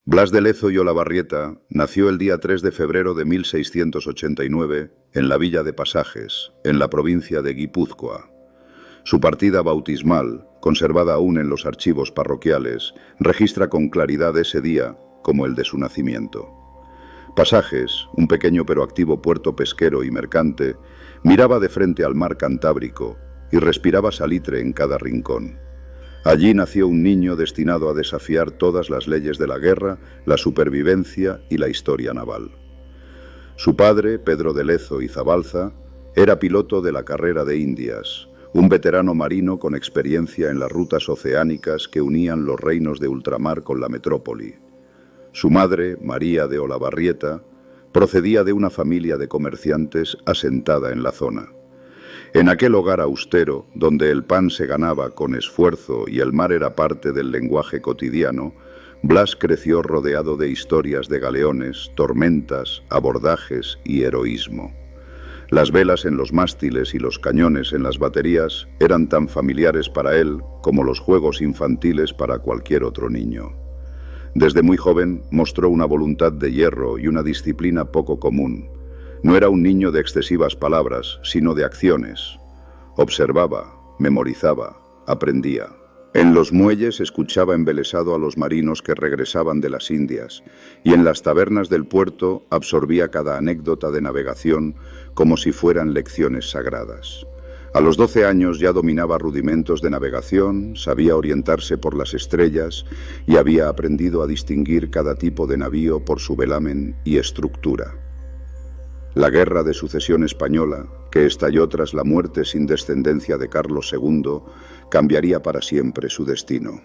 Blas de Lezo y Olavarrieta nació el día 3 de febrero de 1689 en la villa de Pasajes, en la provincia de Guipúzcoa. Su partida bautismal, conservada aún en los archivos parroquiales, registra con claridad ese día como el de su nacimiento. Pasajes, un pequeño pero activo puerto pesquero y mercante, miraba de frente al mar Cantábrico y respiraba salitre en cada rincón. Allí nació un niño destinado a desafiar todas las leyes de la guerra, la supervivencia y la historia naval. Su padre, Pedro de Lezo y Zabalza, era piloto de la carrera de Indias, un veterano marino con experiencia en las rutas oceánicas que unían los reinos de ultramar con la metrópoli. Su madre, María de Olavarrieta, procedía de una familia de comerciantes asentada en la zona. En aquel hogar austero, donde el pan se ganaba con esfuerzo y el mar era parte del lenguaje cotidiano, Blas creció rodeado de historias de galeones, tormentas, abordajes y heroísmo. Las velas en los mástiles y los cañones en las baterías eran tan familiares para él como los juegos infantiles para cualquier otro niño. Desde muy joven mostró una voluntad de hierro y una disciplina poco común. No era un niño de excesivas palabras, sino de acciones. Observaba, memorizaba, aprendía. En los muelles escuchaba embelesado a los marinos que regresaban de las Indias, y en las tabernas del puerto absorbía cada anécdota de navegación como si fueran lecciones sagradas. A los 12 años ya dominaba rudimentos de navegación, sabía orientarse por las estrellas y había aprendido a distinguir cada tipo de navío por su velamen y estructura. La Guerra de Sucesión Española, que estalló tras la muerte sin descendencia de Carlos II, cambiaría para siempre su destino.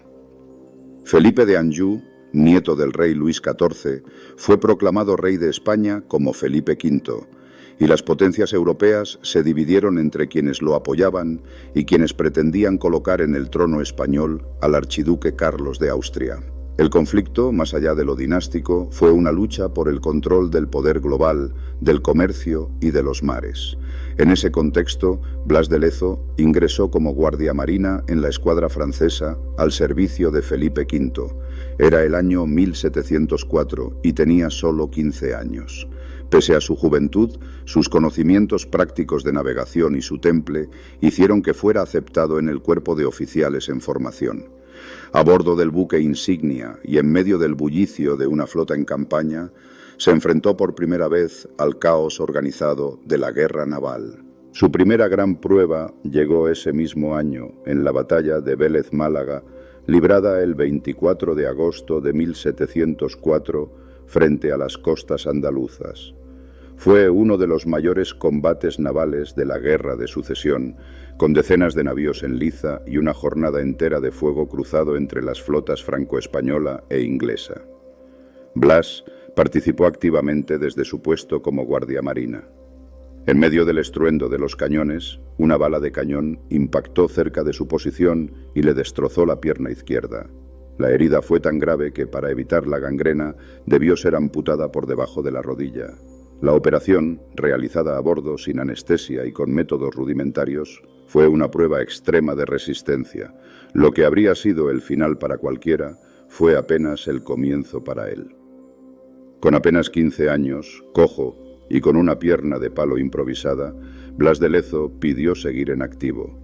Felipe de Anjou, nieto del rey Luis XIV, fue proclamado rey de España como Felipe V, y las potencias europeas se dividieron entre quienes lo apoyaban y quienes pretendían colocar en el trono español al archiduque Carlos de Austria. El conflicto, más allá de lo dinástico, fue una lucha por el control del poder global, del comercio y de los mares. En ese contexto, Blas de Lezo ingresó como guardia marina en la escuadra francesa al servicio de Felipe V. Era el año 1704 y tenía solo 15 años. Pese a su juventud, sus conocimientos prácticos de navegación y su temple hicieron que fuera aceptado en el cuerpo de oficiales en formación. A bordo del buque insignia y en medio del bullicio de una flota en campaña, se enfrentó por primera vez al caos organizado de la guerra naval. Su primera gran prueba llegó ese mismo año, en la batalla de Vélez Málaga, librada el 24 de agosto de 1704 frente a las costas andaluzas. Fue uno de los mayores combates navales de la Guerra de Sucesión, con decenas de navíos en liza y una jornada entera de fuego cruzado entre las flotas franco-española e inglesa. Blas participó activamente desde su puesto como guardia marina. En medio del estruendo de los cañones, una bala de cañón impactó cerca de su posición y le destrozó la pierna izquierda. La herida fue tan grave que, para evitar la gangrena, debió ser amputada por debajo de la rodilla. La operación, realizada a bordo sin anestesia y con métodos rudimentarios, fue una prueba extrema de resistencia. Lo que habría sido el final para cualquiera fue apenas el comienzo para él. Con apenas 15 años, cojo y con una pierna de palo improvisada, Blas de Lezo pidió seguir en activo.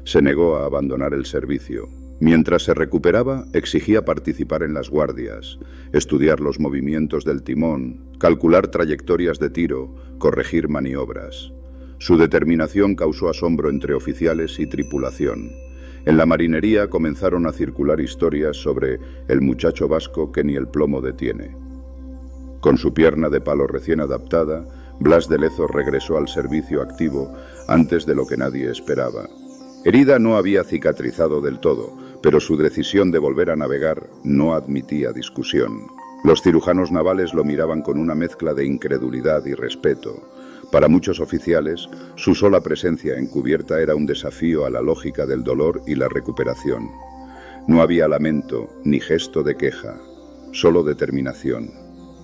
Se negó a abandonar el servicio. Mientras se recuperaba, exigía participar en las guardias, estudiar los movimientos del timón, calcular trayectorias de tiro, corregir maniobras. Su determinación causó asombro entre oficiales y tripulación. En la marinería comenzaron a circular historias sobre el muchacho vasco que ni el plomo detiene. Con su pierna de palo recién adaptada, Blas de Lezo regresó al servicio activo antes de lo que nadie esperaba. Herida no había cicatrizado del todo, pero su decisión de volver a navegar no admitía discusión. Los cirujanos navales lo miraban con una mezcla de incredulidad y respeto. Para muchos oficiales, su sola presencia en cubierta era un desafío a la lógica del dolor y la recuperación. No había lamento ni gesto de queja, solo determinación.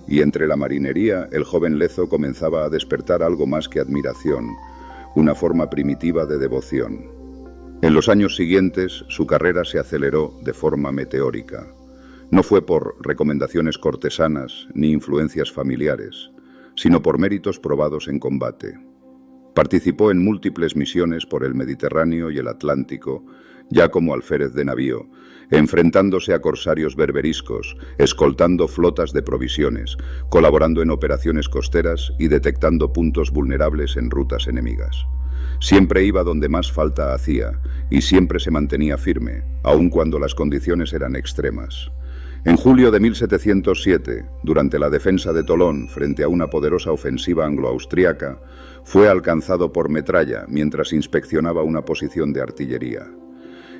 Y entre la marinería, el joven Lezo comenzaba a despertar algo más que admiración, una forma primitiva de devoción. En los años siguientes, su carrera se aceleró de forma meteórica. No fue por recomendaciones cortesanas ni influencias familiares, sino por méritos probados en combate. Participó en múltiples misiones por el Mediterráneo y el Atlántico, ya como alférez de navío, enfrentándose a corsarios berberiscos, escoltando flotas de provisiones, colaborando en operaciones costeras y detectando puntos vulnerables en rutas enemigas. Siempre iba donde más falta hacía y siempre se mantenía firme, aun cuando las condiciones eran extremas. En julio de 1707, durante la defensa de Tolón frente a una poderosa ofensiva anglo-austriaca, fue alcanzado por metralla mientras inspeccionaba una posición de artillería.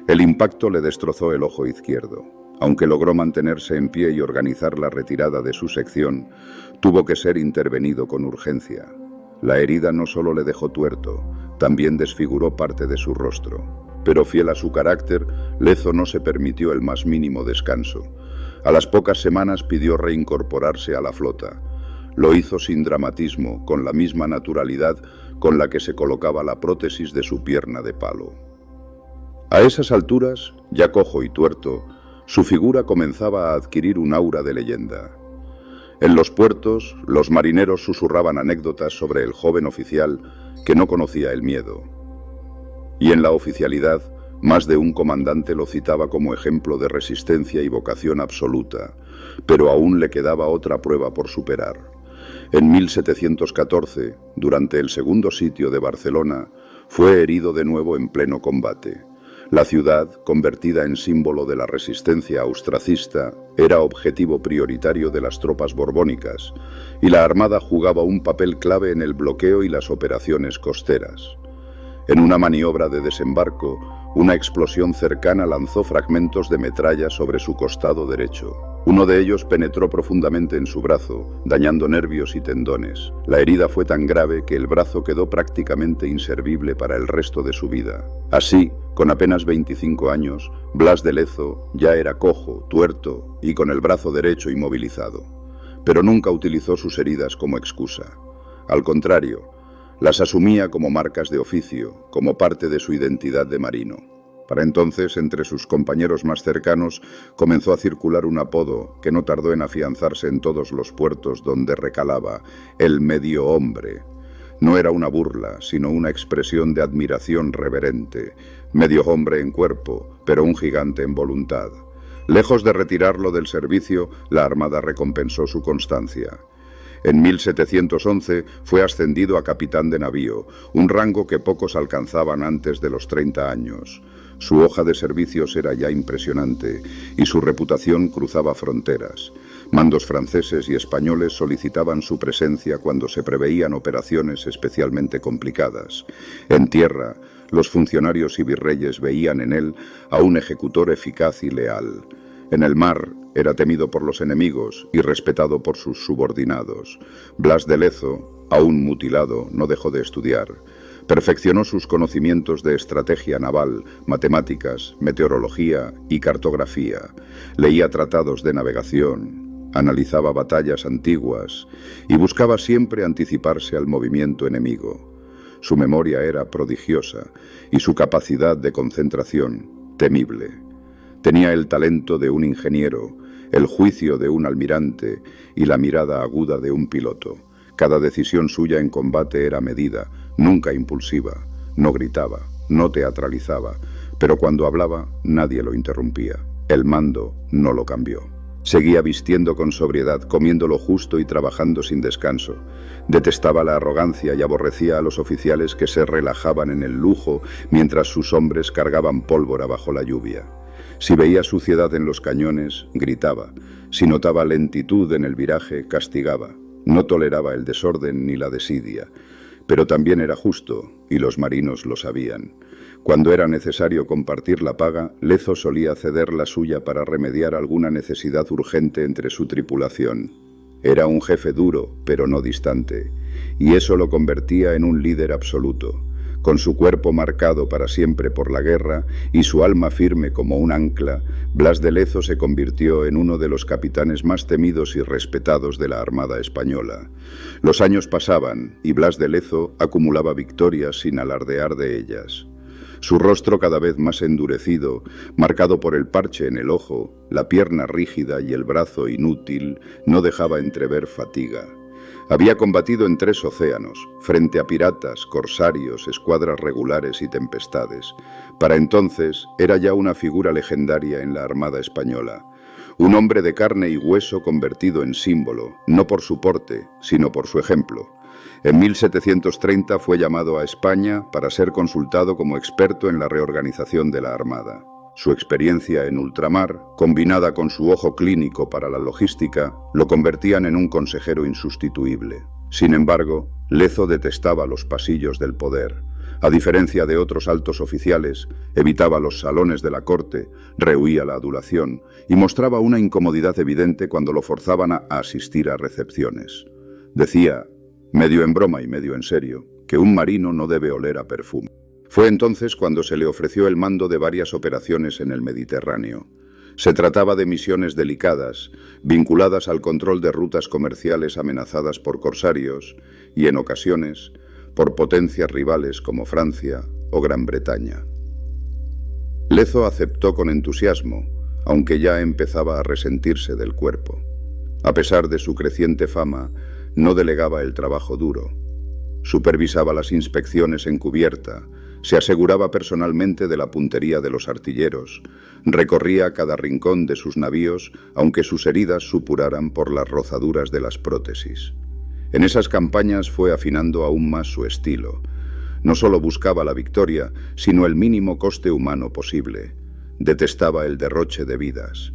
El impacto le destrozó el ojo izquierdo. Aunque logró mantenerse en pie y organizar la retirada de su sección, tuvo que ser intervenido con urgencia. La herida no solo le dejó tuerto, también desfiguró parte de su rostro. Pero fiel a su carácter, Lezo no se permitió el más mínimo descanso. A las pocas semanas pidió reincorporarse a la flota. Lo hizo sin dramatismo, con la misma naturalidad con la que se colocaba la prótesis de su pierna de palo. A esas alturas, ya cojo y tuerto, su figura comenzaba a adquirir un aura de leyenda. En los puertos, los marineros susurraban anécdotas sobre el joven oficial que no conocía el miedo. Y en la oficialidad, más de un comandante lo citaba como ejemplo de resistencia y vocación absoluta, pero aún le quedaba otra prueba por superar. En 1714, durante el segundo sitio de Barcelona, fue herido de nuevo en pleno combate. La ciudad, convertida en símbolo de la resistencia austracista, era objetivo prioritario de las tropas borbónicas, y la Armada jugaba un papel clave en el bloqueo y las operaciones costeras. En una maniobra de desembarco, una explosión cercana lanzó fragmentos de metralla sobre su costado derecho. Uno de ellos penetró profundamente en su brazo, dañando nervios y tendones. La herida fue tan grave que el brazo quedó prácticamente inservible para el resto de su vida. Así, con apenas 25 años, Blas de Lezo ya era cojo, tuerto y con el brazo derecho inmovilizado. Pero nunca utilizó sus heridas como excusa. Al contrario, las asumía como marcas de oficio, como parte de su identidad de marino. Para entonces, entre sus compañeros más cercanos, comenzó a circular un apodo que no tardó en afianzarse en todos los puertos donde recalaba: el medio hombre. No era una burla, sino una expresión de admiración reverente. Medio hombre en cuerpo, pero un gigante en voluntad. Lejos de retirarlo del servicio, la Armada recompensó su constancia. En 1711 fue ascendido a capitán de navío, un rango que pocos alcanzaban antes de los 30 años. Su hoja de servicios era ya impresionante y su reputación cruzaba fronteras. Mandos franceses y españoles solicitaban su presencia cuando se preveían operaciones especialmente complicadas. En tierra, los funcionarios y virreyes veían en él a un ejecutor eficaz y leal. En el mar, era temido por los enemigos y respetado por sus subordinados. Blas de Lezo, aún mutilado, no dejó de estudiar. Perfeccionó sus conocimientos de estrategia naval, matemáticas, meteorología y cartografía. Leía tratados de navegación, analizaba batallas antiguas y buscaba siempre anticiparse al movimiento enemigo. Su memoria era prodigiosa y su capacidad de concentración temible. Tenía el talento de un ingeniero, el juicio de un almirante y la mirada aguda de un piloto. Cada decisión suya en combate era medida, nunca impulsiva. No gritaba, no teatralizaba, pero cuando hablaba nadie lo interrumpía. El mando no lo cambió. Seguía vistiendo con sobriedad, comiendo lo justo y trabajando sin descanso. Detestaba la arrogancia y aborrecía a los oficiales que se relajaban en el lujo mientras sus hombres cargaban pólvora bajo la lluvia. Si veía suciedad en los cañones, gritaba. Si notaba lentitud en el viraje, castigaba. No toleraba el desorden ni la desidia. Pero también era justo, y los marinos lo sabían. Cuando era necesario compartir la paga, Lezo solía ceder la suya para remediar alguna necesidad urgente entre su tripulación. Era un jefe duro, pero no distante, y eso lo convertía en un líder absoluto. Con su cuerpo marcado para siempre por la guerra y su alma firme como un ancla, Blas de Lezo se convirtió en uno de los capitanes más temidos y respetados de la Armada española. Los años pasaban y Blas de Lezo acumulaba victorias sin alardear de ellas. Su rostro cada vez más endurecido, marcado por el parche en el ojo, la pierna rígida y el brazo inútil, no dejaba entrever fatiga. Había combatido en 3 océanos, frente a piratas, corsarios, escuadras regulares y tempestades. Para entonces era ya una figura legendaria en la Armada Española. Un hombre de carne y hueso convertido en símbolo, no por su porte, sino por su ejemplo. En 1730 fue llamado a España para ser consultado como experto en la reorganización de la Armada. Su experiencia en ultramar, combinada con su ojo clínico para la logística, lo convertían en un consejero insustituible. Sin embargo, Lezo detestaba los pasillos del poder. A diferencia de otros altos oficiales, evitaba los salones de la corte, rehuía la adulación y mostraba una incomodidad evidente cuando lo forzaban a asistir a recepciones. Decía, medio en broma y medio en serio, que un marino no debe oler a perfume. Fue entonces cuando se le ofreció el mando de varias operaciones en el Mediterráneo. Se trataba de misiones delicadas, vinculadas al control de rutas comerciales amenazadas por corsarios y, en ocasiones, por potencias rivales como Francia o Gran Bretaña. Lezo aceptó con entusiasmo, aunque ya empezaba a resentirse del cuerpo. A pesar de su creciente fama, no delegaba el trabajo duro. Supervisaba las inspecciones en cubierta, se aseguraba personalmente de la puntería de los artilleros, recorría cada rincón de sus navíos, aunque sus heridas supuraran por las rozaduras de las prótesis. En esas campañas fue afinando aún más su estilo. No solo buscaba la victoria, sino el mínimo coste humano posible. Detestaba el derroche de vidas.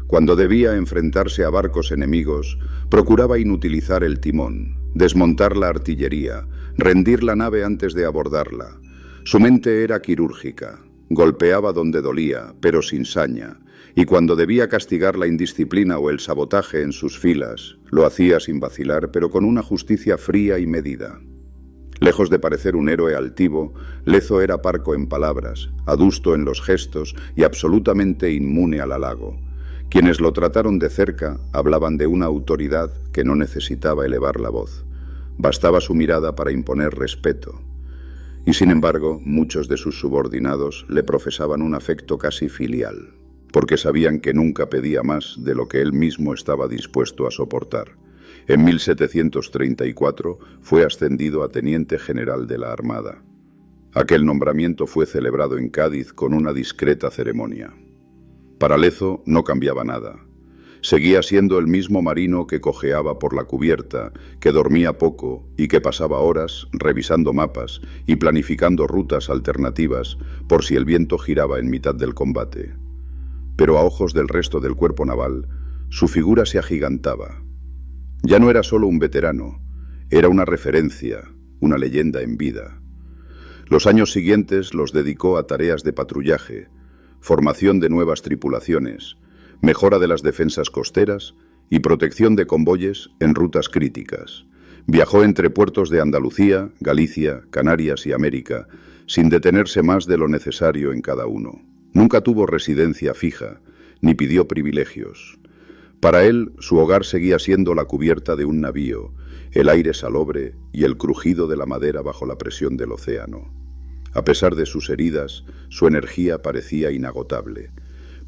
Cuando debía enfrentarse a barcos enemigos, procuraba inutilizar el timón, desmontar la artillería, rendir la nave antes de abordarla. Su mente era quirúrgica, golpeaba donde dolía, pero sin saña, y cuando debía castigar la indisciplina o el sabotaje en sus filas, lo hacía sin vacilar, pero con una justicia fría y medida. Lejos de parecer un héroe altivo, Lezo era parco en palabras, adusto en los gestos y absolutamente inmune al halago. Quienes lo trataron de cerca hablaban de una autoridad que no necesitaba elevar la voz. Bastaba su mirada para imponer respeto. Y sin embargo, muchos de sus subordinados le profesaban un afecto casi filial, porque sabían que nunca pedía más de lo que él mismo estaba dispuesto a soportar. En 1734 fue ascendido a teniente general de la Armada. Aquel nombramiento fue celebrado en Cádiz con una discreta ceremonia. Para Lezo no cambiaba nada. Seguía siendo el mismo marino que cojeaba por la cubierta, que dormía poco y que pasaba horas revisando mapas y planificando rutas alternativas por si el viento giraba en mitad del combate. Pero a ojos del resto del cuerpo naval, su figura se agigantaba. Ya no era solo un veterano, era una referencia, una leyenda en vida. Los años siguientes los dedicó a tareas de patrullaje, formación de nuevas tripulaciones, mejora de las defensas costeras y protección de convoyes en rutas críticas. Viajó entre puertos de Andalucía, Galicia, Canarias y América, sin detenerse más de lo necesario en cada uno. Nunca tuvo residencia fija, ni pidió privilegios. Para él, su hogar seguía siendo la cubierta de un navío, el aire salobre y el crujido de la madera bajo la presión del océano. A pesar de sus heridas, su energía parecía inagotable.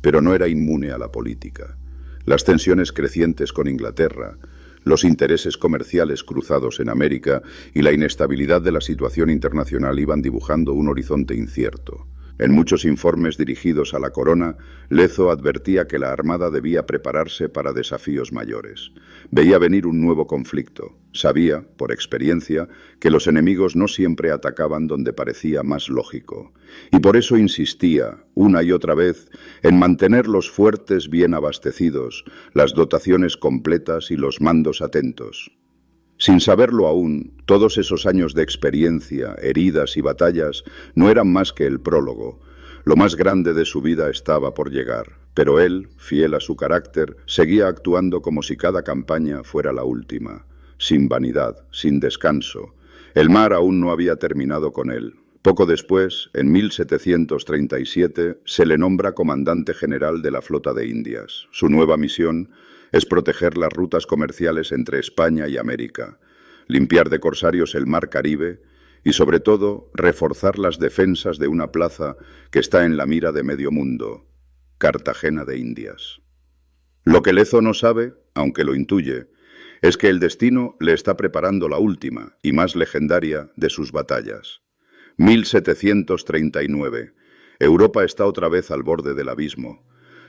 Pero no era inmune a la política. Las tensiones crecientes con Inglaterra, los intereses comerciales cruzados en América y la inestabilidad de la situación internacional iban dibujando un horizonte incierto. En muchos informes dirigidos a la corona, Lezo advertía que la Armada debía prepararse para desafíos mayores. Veía venir un nuevo conflicto. Sabía, por experiencia, que los enemigos no siempre atacaban donde parecía más lógico. Y por eso insistía, una y otra vez, en mantener los fuertes bien abastecidos, las dotaciones completas y los mandos atentos. Sin saberlo aún, todos esos años de experiencia, heridas y batallas no eran más que el prólogo. Lo más grande de su vida estaba por llegar, pero él, fiel a su carácter, seguía actuando como si cada campaña fuera la última, sin vanidad, sin descanso. El mar aún no había terminado con él. Poco después, en 1737, se le nombra comandante general de la Flota de Indias. Su nueva misión es proteger las rutas comerciales entre España y América, limpiar de corsarios el mar Caribe y sobre todo reforzar las defensas de una plaza que está en la mira de medio mundo, Cartagena de Indias. Lo que Lezo no sabe, aunque lo intuye, es que el destino le está preparando la última y más legendaria de sus batallas. 1739. Europa está otra vez al borde del abismo.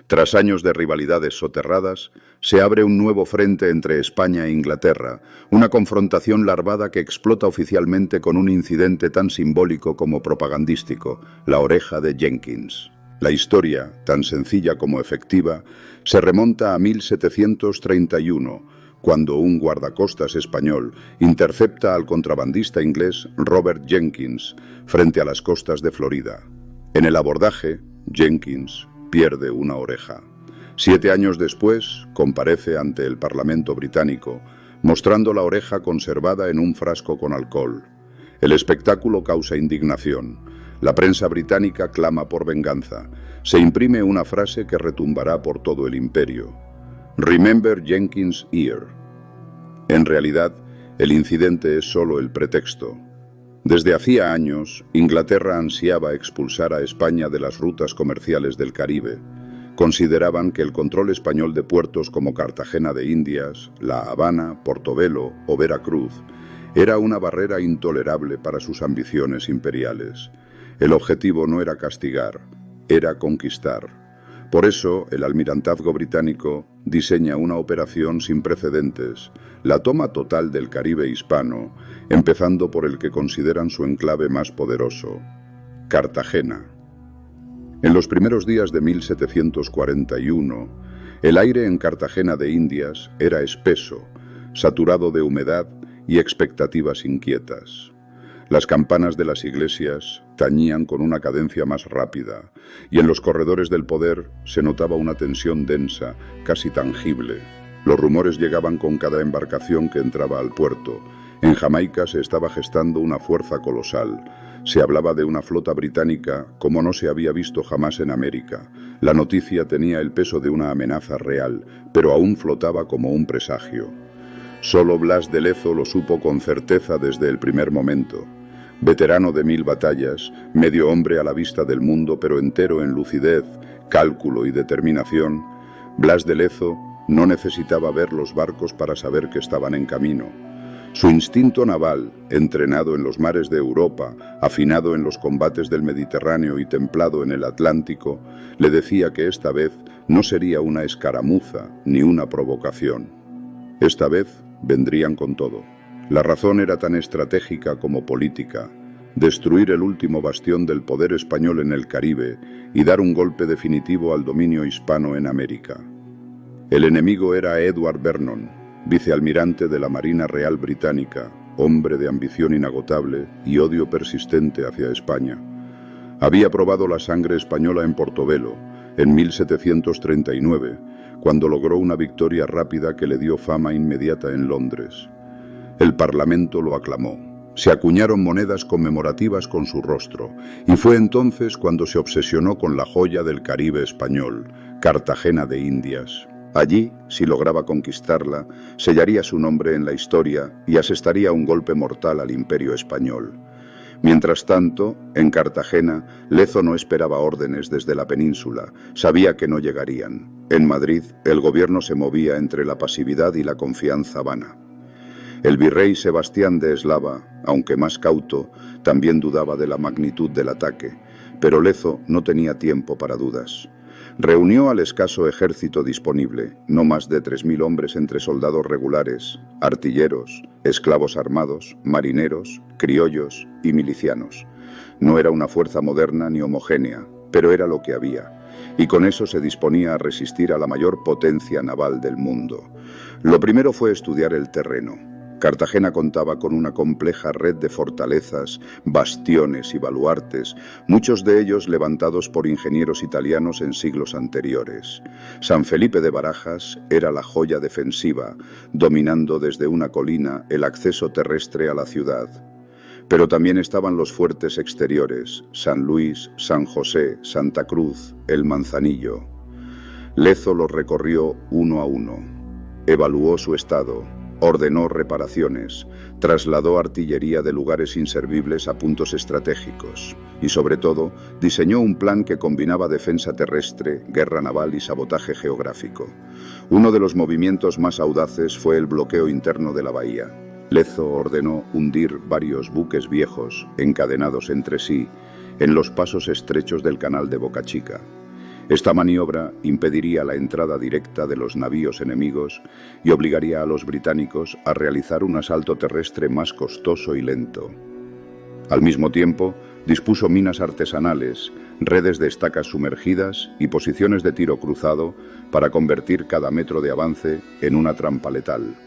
Tras años de rivalidades soterradas, se abre un nuevo frente entre España e Inglaterra, una confrontación larvada que explota oficialmente con un incidente tan simbólico como propagandístico, la oreja de Jenkins. La historia, tan sencilla como efectiva, se remonta a 1731, cuando un guardacostas español intercepta al contrabandista inglés Robert Jenkins frente a las costas de Florida. En el abordaje, Jenkins pierde una oreja. 7 años después, comparece ante el Parlamento británico, mostrando la oreja conservada en un frasco con alcohol. El espectáculo causa indignación. La prensa británica clama por venganza. Se imprime una frase que retumbará por todo el imperio. Remember Jenkins' ear. En realidad, el incidente es solo el pretexto. Desde hacía años, Inglaterra ansiaba expulsar a España de las rutas comerciales del Caribe. Consideraban que el control español de puertos como Cartagena de Indias, La Habana, Portobelo o Veracruz era una barrera intolerable para sus ambiciones imperiales. El objetivo no era castigar, era conquistar. Por eso, el almirantazgo británico diseña una operación sin precedentes, la toma total del Caribe hispano, empezando por el que consideran su enclave más poderoso, Cartagena. En los primeros días de 1741, el aire en Cartagena de Indias era espeso, saturado de humedad y expectativas inquietas. Las campanas de las iglesias tañían con una cadencia más rápida, y en los corredores del poder se notaba una tensión densa, casi tangible. Los rumores llegaban con cada embarcación que entraba al puerto. En Jamaica se estaba gestando una fuerza colosal. Se hablaba de una flota británica como no se había visto jamás en América. La noticia tenía el peso de una amenaza real, pero aún flotaba como un presagio. Solo Blas de Lezo lo supo con certeza desde el primer momento. Veterano de 1000 batallas, medio hombre a la vista del mundo, pero entero en lucidez, cálculo y determinación, Blas de Lezo no necesitaba ver los barcos para saber que estaban en camino. Su instinto naval, entrenado en los mares de Europa, afinado en los combates del Mediterráneo y templado en el Atlántico, le decía que esta vez no sería una escaramuza ni una provocación. Esta vez vendrían con todo. La razón era tan estratégica como política: destruir el último bastión del poder español en el Caribe y dar un golpe definitivo al dominio hispano en América. El enemigo era Edward Vernon, vicealmirante de la Marina Real Británica, hombre de ambición inagotable y odio persistente hacia España. Había probado la sangre española en Portobelo, en 1739, cuando logró una victoria rápida que le dio fama inmediata en Londres. El Parlamento lo aclamó. Se acuñaron monedas conmemorativas con su rostro, y fue entonces cuando se obsesionó con la joya del Caribe español, Cartagena de Indias. Allí, si lograba conquistarla, sellaría su nombre en la historia y asestaría un golpe mortal al Imperio español. Mientras tanto, en Cartagena, Lezo no esperaba órdenes desde la península, sabía que no llegarían. En Madrid, el gobierno se movía entre la pasividad y la confianza vana. El virrey Sebastián de Eslava, aunque más cauto, también dudaba de la magnitud del ataque, pero Lezo no tenía tiempo para dudas. Reunió al escaso ejército disponible, no más de 3000 hombres entre soldados regulares, artilleros, esclavos armados, marineros, criollos y milicianos. No era una fuerza moderna ni homogénea, pero era lo que había, y con eso se disponía a resistir a la mayor potencia naval del mundo. Lo primero fue estudiar el terreno. Cartagena contaba con una compleja red de fortalezas, bastiones y baluartes, muchos de ellos levantados por ingenieros italianos en siglos anteriores. San Felipe de Barajas era la joya defensiva, dominando desde una colina el acceso terrestre a la ciudad. Pero también estaban los fuertes exteriores: San Luis, San José, Santa Cruz, el Manzanillo. Lezo los recorrió uno a uno. Evaluó su estado. ordenó reparaciones, trasladó artillería de lugares inservibles a puntos estratégicos y, sobre todo, diseñó un plan que combinaba defensa terrestre, guerra naval y sabotaje geográfico. Uno de los movimientos más audaces fue el bloqueo interno de la bahía. Lezo ordenó hundir varios buques viejos, encadenados entre sí, en los pasos estrechos del canal de Boca Chica. Esta maniobra impediría la entrada directa de los navíos enemigos y obligaría a los británicos a realizar un asalto terrestre más costoso y lento. Al mismo tiempo, dispuso minas artesanales, redes de estacas sumergidas y posiciones de tiro cruzado para convertir cada metro de avance en una trampa letal.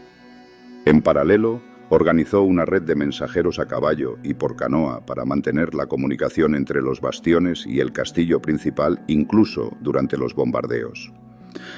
En paralelo, organizó una red de mensajeros a caballo y por canoa para mantener la comunicación entre los bastiones y el castillo principal, incluso durante los bombardeos.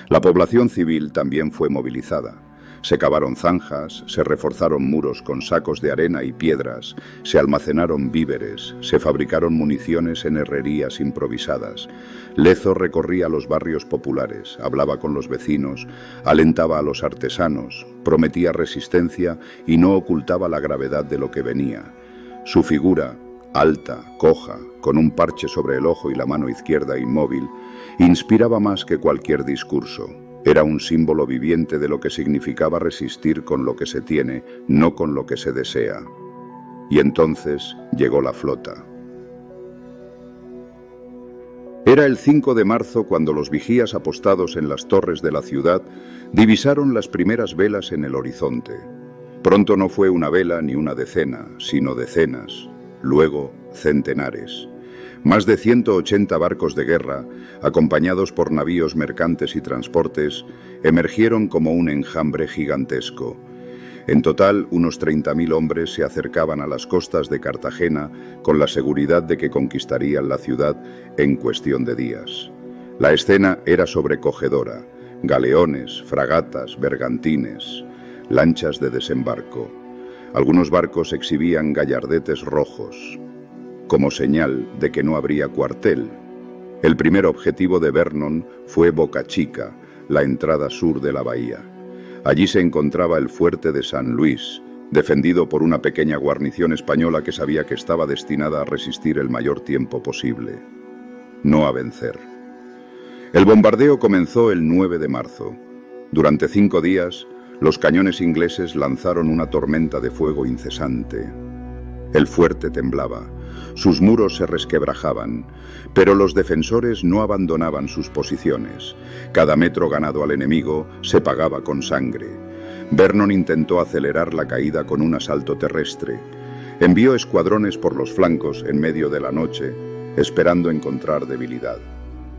La población civil también fue movilizada. Se cavaron zanjas, se reforzaron muros con sacos de arena y piedras, se almacenaron víveres, se fabricaron municiones en herrerías improvisadas. Lezo recorría los barrios populares, hablaba con los vecinos, alentaba a los artesanos, prometía resistencia y no ocultaba la gravedad de lo que venía. Su figura, alta, coja, con un parche sobre el ojo y la mano izquierda inmóvil, inspiraba más que cualquier discurso. Era un símbolo viviente de lo que significaba resistir con lo que se tiene, no con lo que se desea. Y entonces llegó la flota. Era el 5 de marzo cuando los vigías apostados en las torres de la ciudad divisaron las primeras velas en el horizonte. Pronto no fue una vela ni una decena, sino decenas, luego centenares. Más de 180 barcos de guerra, acompañados por navíos mercantes y transportes, emergieron como un enjambre gigantesco. En total, unos 30.000 hombres se acercaban a las costas de Cartagena con la seguridad de que conquistarían la ciudad en cuestión de días. La escena era sobrecogedora: galeones, fragatas, bergantines, lanchas de desembarco. Algunos barcos exhibían gallardetes rojos, como señal de que no habría cuartel. El primer objetivo de Vernon fue Boca Chica, la entrada sur de la bahía. Allí se encontraba el fuerte de San Luis, defendido por una pequeña guarnición española que sabía que estaba destinada a resistir el mayor tiempo posible, no a vencer. El bombardeo comenzó el 9 de marzo. Durante 5 días, los cañones ingleses lanzaron una tormenta de fuego incesante. El fuerte temblaba, sus muros se resquebrajaban, pero los defensores no abandonaban sus posiciones. Cada metro ganado al enemigo se pagaba con sangre. Vernon intentó acelerar la caída con un asalto terrestre. Envió escuadrones por los flancos en medio de la noche, esperando encontrar debilidad.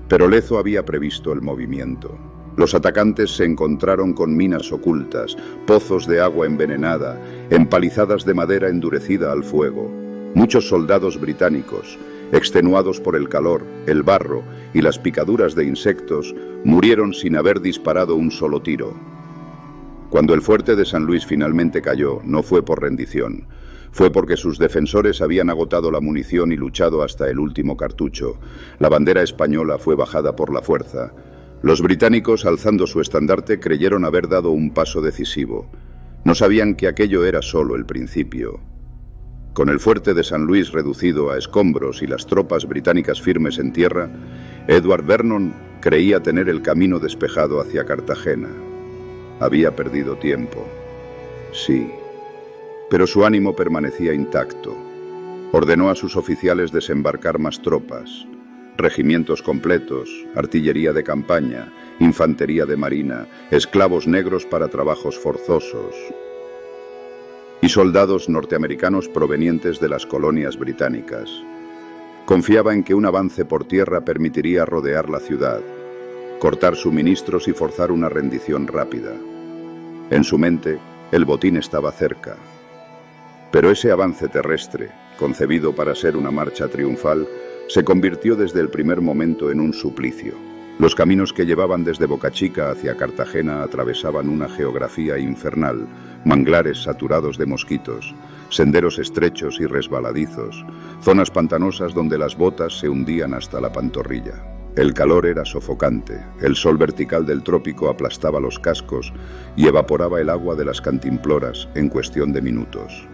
Pero Lezo había previsto el movimiento. Los atacantes se encontraron con minas ocultas, pozos de agua envenenada, empalizadas de madera endurecida al fuego. Muchos soldados británicos, extenuados por el calor, el barro y las picaduras de insectos, murieron sin haber disparado un solo tiro. Cuando el fuerte de San Luis finalmente cayó, no fue por rendición. Fue porque sus defensores habían agotado la munición y luchado hasta el último cartucho. La bandera española fue bajada por la fuerza. Los británicos, alzando su estandarte, creyeron haber dado un paso decisivo. No sabían que aquello era solo el principio. Con el fuerte de San Luis reducido a escombros y las tropas británicas firmes en tierra, Edward Vernon creía tener el camino despejado hacia Cartagena. Había perdido tiempo. Sí, pero su ánimo permanecía intacto. Ordenó a sus oficiales desembarcar más tropas. Regimientos completos, artillería de campaña, infantería de marina, esclavos negros para trabajos forzosos y soldados norteamericanos provenientes de las colonias británicas. Confiaba en que un avance por tierra permitiría rodear la ciudad, cortar suministros y forzar una rendición rápida. En su mente, el botín estaba cerca. Pero ese avance terrestre, concebido para ser una marcha triunfal, se convirtió desde el primer momento en un suplicio. Los caminos que llevaban desde Boca Chica hacia Cartagena atravesaban una geografía infernal, manglares saturados de mosquitos, senderos estrechos y resbaladizos, zonas pantanosas donde las botas se hundían hasta la pantorrilla. El calor era sofocante, el sol vertical del trópico aplastaba los cascos y evaporaba el agua de las cantimploras en cuestión de minutos.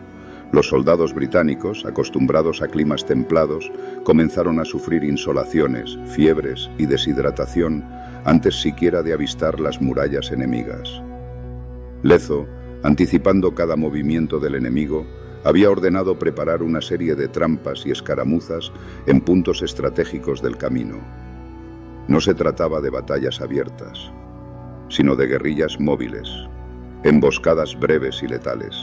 Los soldados británicos, acostumbrados a climas templados, comenzaron a sufrir insolaciones, fiebres y deshidratación antes siquiera de avistar las murallas enemigas. Lezo, anticipando cada movimiento del enemigo, había ordenado preparar una serie de trampas y escaramuzas en puntos estratégicos del camino. No se trataba de batallas abiertas, sino de guerrillas móviles, emboscadas breves y letales.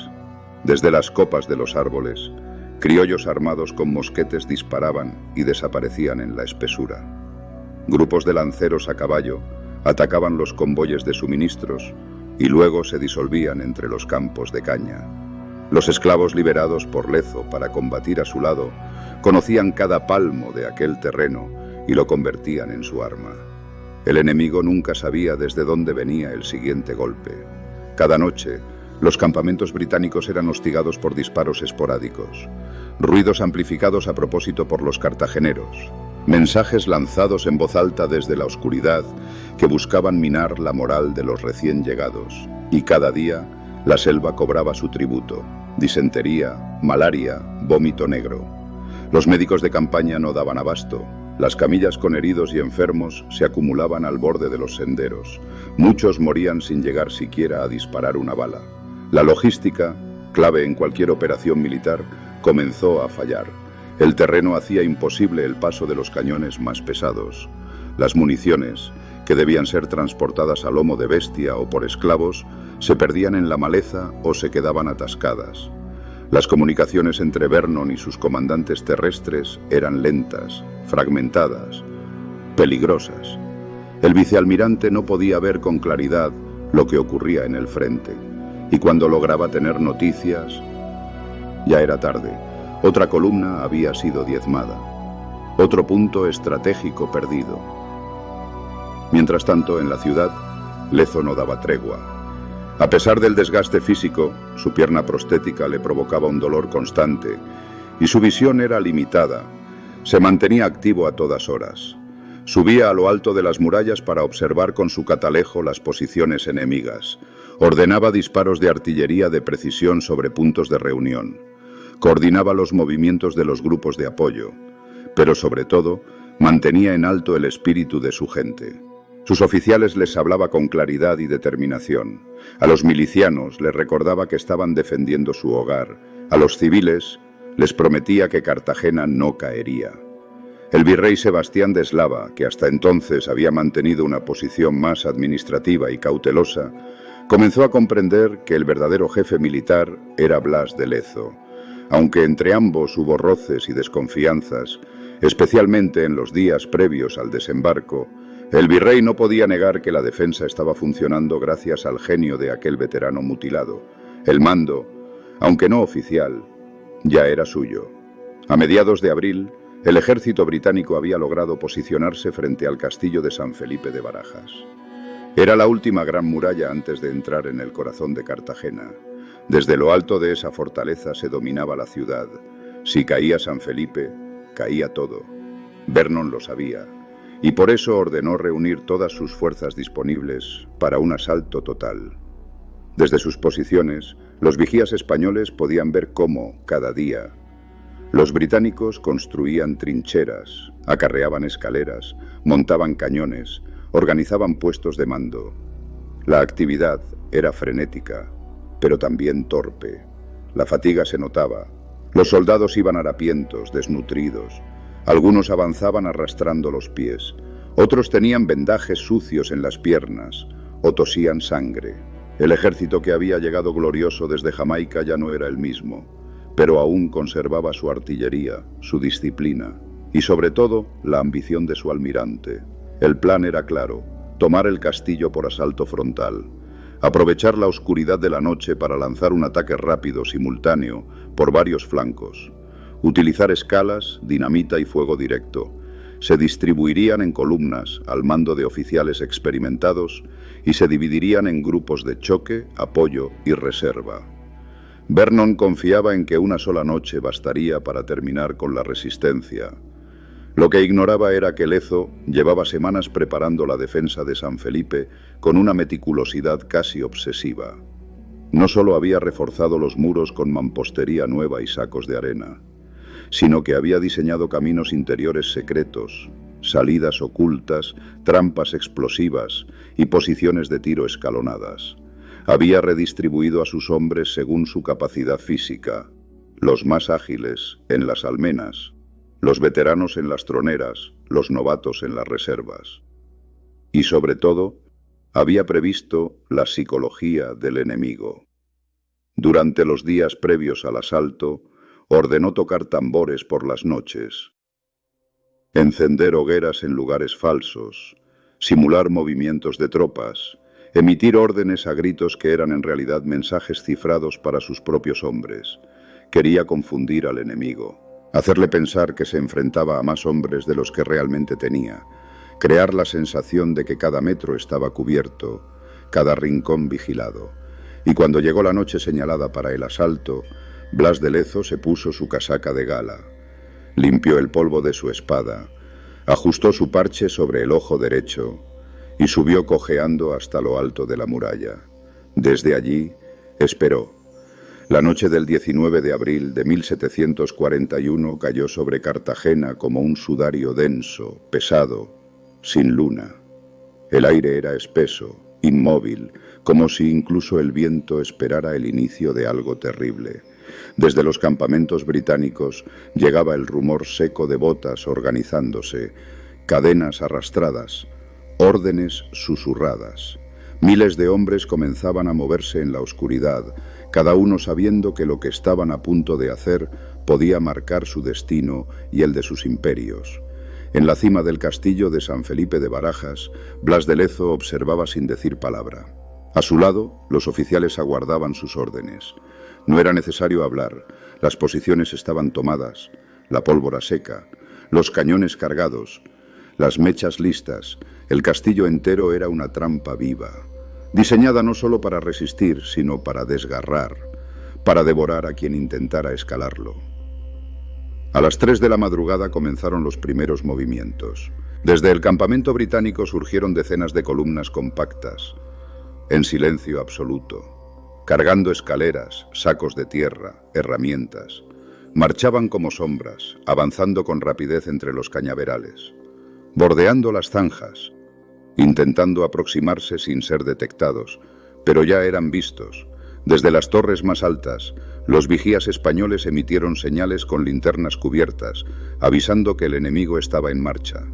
Desde las copas de los árboles, criollos armados con mosquetes disparaban y desaparecían en la espesura. Grupos de lanceros a caballo atacaban los convoyes de suministros y luego se disolvían entre los campos de caña. Los esclavos liberados por Lezo para combatir a su lado conocían cada palmo de aquel terreno y lo convertían en su arma. El enemigo nunca sabía desde dónde venía el siguiente golpe. Cada noche, los campamentos británicos eran hostigados por disparos esporádicos, ruidos amplificados a propósito por los cartageneros, mensajes lanzados en voz alta desde la oscuridad que buscaban minar la moral de los recién llegados. Y cada día, la selva cobraba su tributo: disentería, malaria, vómito negro. Los médicos de campaña no daban abasto. Las camillas con heridos y enfermos se acumulaban al borde de los senderos. Muchos morían sin llegar siquiera a disparar una bala. La logística, clave en cualquier operación militar, comenzó a fallar. El terreno hacía imposible el paso de los cañones más pesados. Las municiones, que debían ser transportadas a lomo de bestia o por esclavos, se perdían en la maleza o se quedaban atascadas. Las comunicaciones entre Vernon y sus comandantes terrestres eran lentas, fragmentadas, peligrosas. El vicealmirante no podía ver con claridad lo que ocurría en el frente, y cuando lograba tener noticias, ya era tarde. Otra columna había sido diezmada, otro punto estratégico perdido. Mientras tanto, en la ciudad, Lezo no daba tregua. A pesar del desgaste físico, su pierna prostética le provocaba un dolor constante y su visión era limitada. Se mantenía activo a todas horas. Subía a lo alto de las murallas para observar con su catalejo las posiciones enemigas. Ordenaba disparos de artillería de precisión sobre puntos de reunión. Coordinaba los movimientos de los grupos de apoyo, pero sobre todo, mantenía en alto el espíritu de su gente. Sus oficiales les hablaba con claridad y determinación. A los milicianos les recordaba que estaban defendiendo su hogar. A los civiles les prometía que Cartagena no caería. El virrey Sebastián de Eslava, que hasta entonces había mantenido una posición más administrativa y cautelosa, comenzó a comprender que el verdadero jefe militar era Blas de Lezo. Aunque entre ambos hubo roces y desconfianzas, especialmente en los días previos al desembarco, el virrey no podía negar que la defensa estaba funcionando gracias al genio de aquel veterano mutilado. El mando, aunque no oficial, ya era suyo. A mediados de abril, el ejército británico había logrado posicionarse frente al castillo de San Felipe de Barajas. Era la última gran muralla antes de entrar en el corazón de Cartagena. Desde lo alto de esa fortaleza se dominaba la ciudad. Si caía San Felipe, caía todo. Vernon lo sabía, y por eso ordenó reunir todas sus fuerzas disponibles para un asalto total. Desde sus posiciones, los vigías españoles podían ver cómo, cada día, los británicos construían trincheras, acarreaban escaleras, montaban cañones, organizaban puestos de mando. La actividad era frenética, pero también torpe. La fatiga se notaba. Los soldados iban harapientos, desnutridos. Algunos avanzaban arrastrando los pies. Otros tenían vendajes sucios en las piernas o tosían sangre. El ejército que había llegado glorioso desde Jamaica ya no era el mismo, pero aún conservaba su artillería, su disciplina y sobre todo la ambición de su almirante. El plan era claro: tomar el castillo por asalto frontal, aprovechar la oscuridad de la noche para lanzar un ataque rápido, simultáneo, por varios flancos, utilizar escalas, dinamita y fuego directo. Se distribuirían en columnas al mando de oficiales experimentados y se dividirían en grupos de choque, apoyo y reserva. Vernon confiaba en que una sola noche bastaría para terminar con la resistencia. Lo que ignoraba era que Lezo llevaba semanas preparando la defensa de San Felipe con una meticulosidad casi obsesiva. No solo había reforzado los muros con mampostería nueva y sacos de arena, sino que había diseñado caminos interiores secretos, salidas ocultas, trampas explosivas y posiciones de tiro escalonadas. Había redistribuido a sus hombres según su capacidad física, los más ágiles en las almenas, los veteranos en las troneras, los novatos en las reservas. Y sobre todo, había previsto la psicología del enemigo. Durante los días previos al asalto, ordenó tocar tambores por las noches, encender hogueras en lugares falsos, simular movimientos de tropas, emitir órdenes a gritos que eran en realidad mensajes cifrados para sus propios hombres. Quería confundir al enemigo, hacerle pensar que se enfrentaba a más hombres de los que realmente tenía, crear la sensación de que cada metro estaba cubierto, cada rincón vigilado. Y cuando llegó la noche señalada para el asalto, Blas de Lezo se puso su casaca de gala, limpió el polvo de su espada, ajustó su parche sobre el ojo derecho y subió cojeando hasta lo alto de la muralla. Desde allí esperó. La noche del 19 de abril de 1741 cayó sobre Cartagena como un sudario denso, pesado, sin luna. El aire era espeso, inmóvil, como si incluso el viento esperara el inicio de algo terrible. Desde los campamentos británicos llegaba el rumor seco de botas organizándose, cadenas arrastradas, órdenes susurradas. Miles de hombres comenzaban a moverse en la oscuridad, cada uno sabiendo que lo que estaban a punto de hacer podía marcar su destino y el de sus imperios. En la cima del castillo de San Felipe de Barajas, Blas de Lezo observaba sin decir palabra. A su lado, los oficiales aguardaban sus órdenes. No era necesario hablar, las posiciones estaban tomadas, la pólvora seca, los cañones cargados, las mechas listas, el castillo entero era una trampa viva, diseñada no solo para resistir, sino para desgarrar, para devorar a quien intentara escalarlo. A las 3 de la madrugada comenzaron los primeros movimientos. Desde el campamento británico surgieron decenas de columnas compactas, en silencio absoluto, cargando escaleras, sacos de tierra, herramientas. Marchaban como sombras, avanzando con rapidez entre los cañaverales, bordeando las zanjas, intentando aproximarse sin ser detectados, pero ya eran vistos. Desde las torres más altas, los vigías españoles emitieron señales con linternas cubiertas, avisando que el enemigo estaba en marcha.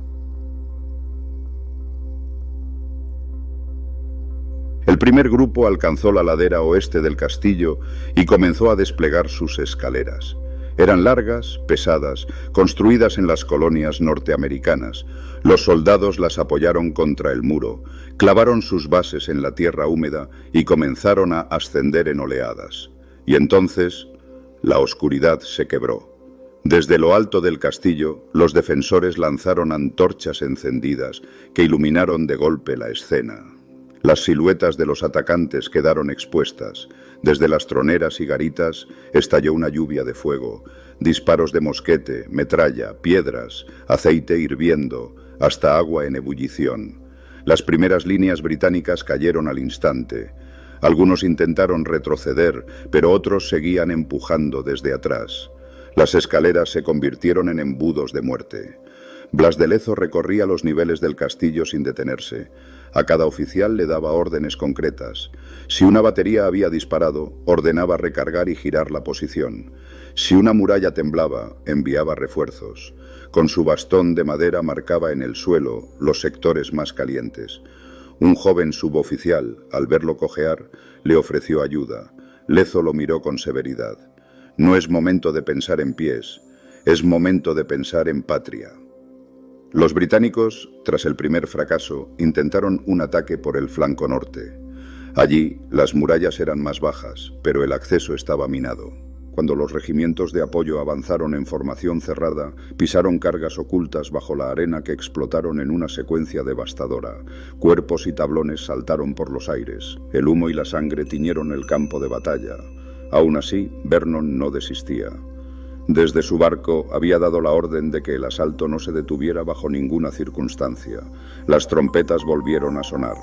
El primer grupo alcanzó la ladera oeste del castillo y comenzó a desplegar sus escaleras. Eran largas, pesadas, construidas en las colonias norteamericanas. Los soldados las apoyaron contra el muro, clavaron sus bases en la tierra húmeda y comenzaron a ascender en oleadas. Y entonces, la oscuridad se quebró. Desde lo alto del castillo, los defensores lanzaron antorchas encendidas que iluminaron de golpe la escena. Las siluetas de los atacantes quedaron expuestas. Desde las troneras y garitas estalló una lluvia de fuego, disparos de mosquete, metralla, piedras, aceite hirviendo, hasta agua en ebullición. Las primeras líneas británicas cayeron al instante. Algunos intentaron retroceder, pero otros seguían empujando desde atrás. Las escaleras se convirtieron en embudos de muerte. Blas de Lezo recorría los niveles del castillo sin detenerse. A cada oficial le daba órdenes concretas. Si una batería había disparado, ordenaba recargar y girar la posición. Si una muralla temblaba, enviaba refuerzos. Con su bastón de madera marcaba en el suelo los sectores más calientes. Un joven suboficial, al verlo cojear, le ofreció ayuda. Lezo lo miró con severidad. No es momento de pensar en pies, es momento de pensar en patria. Los británicos, tras el primer fracaso, intentaron un ataque por el flanco norte. Allí, las murallas eran más bajas, pero el acceso estaba minado. Cuando los regimientos de apoyo avanzaron en formación cerrada, pisaron cargas ocultas bajo la arena que explotaron en una secuencia devastadora. Cuerpos y tablones saltaron por los aires. El humo y la sangre tiñeron el campo de batalla. Aún así, Vernon no desistía. Desde su barco había dado la orden de que el asalto no se detuviera bajo ninguna circunstancia. Las trompetas volvieron a sonar.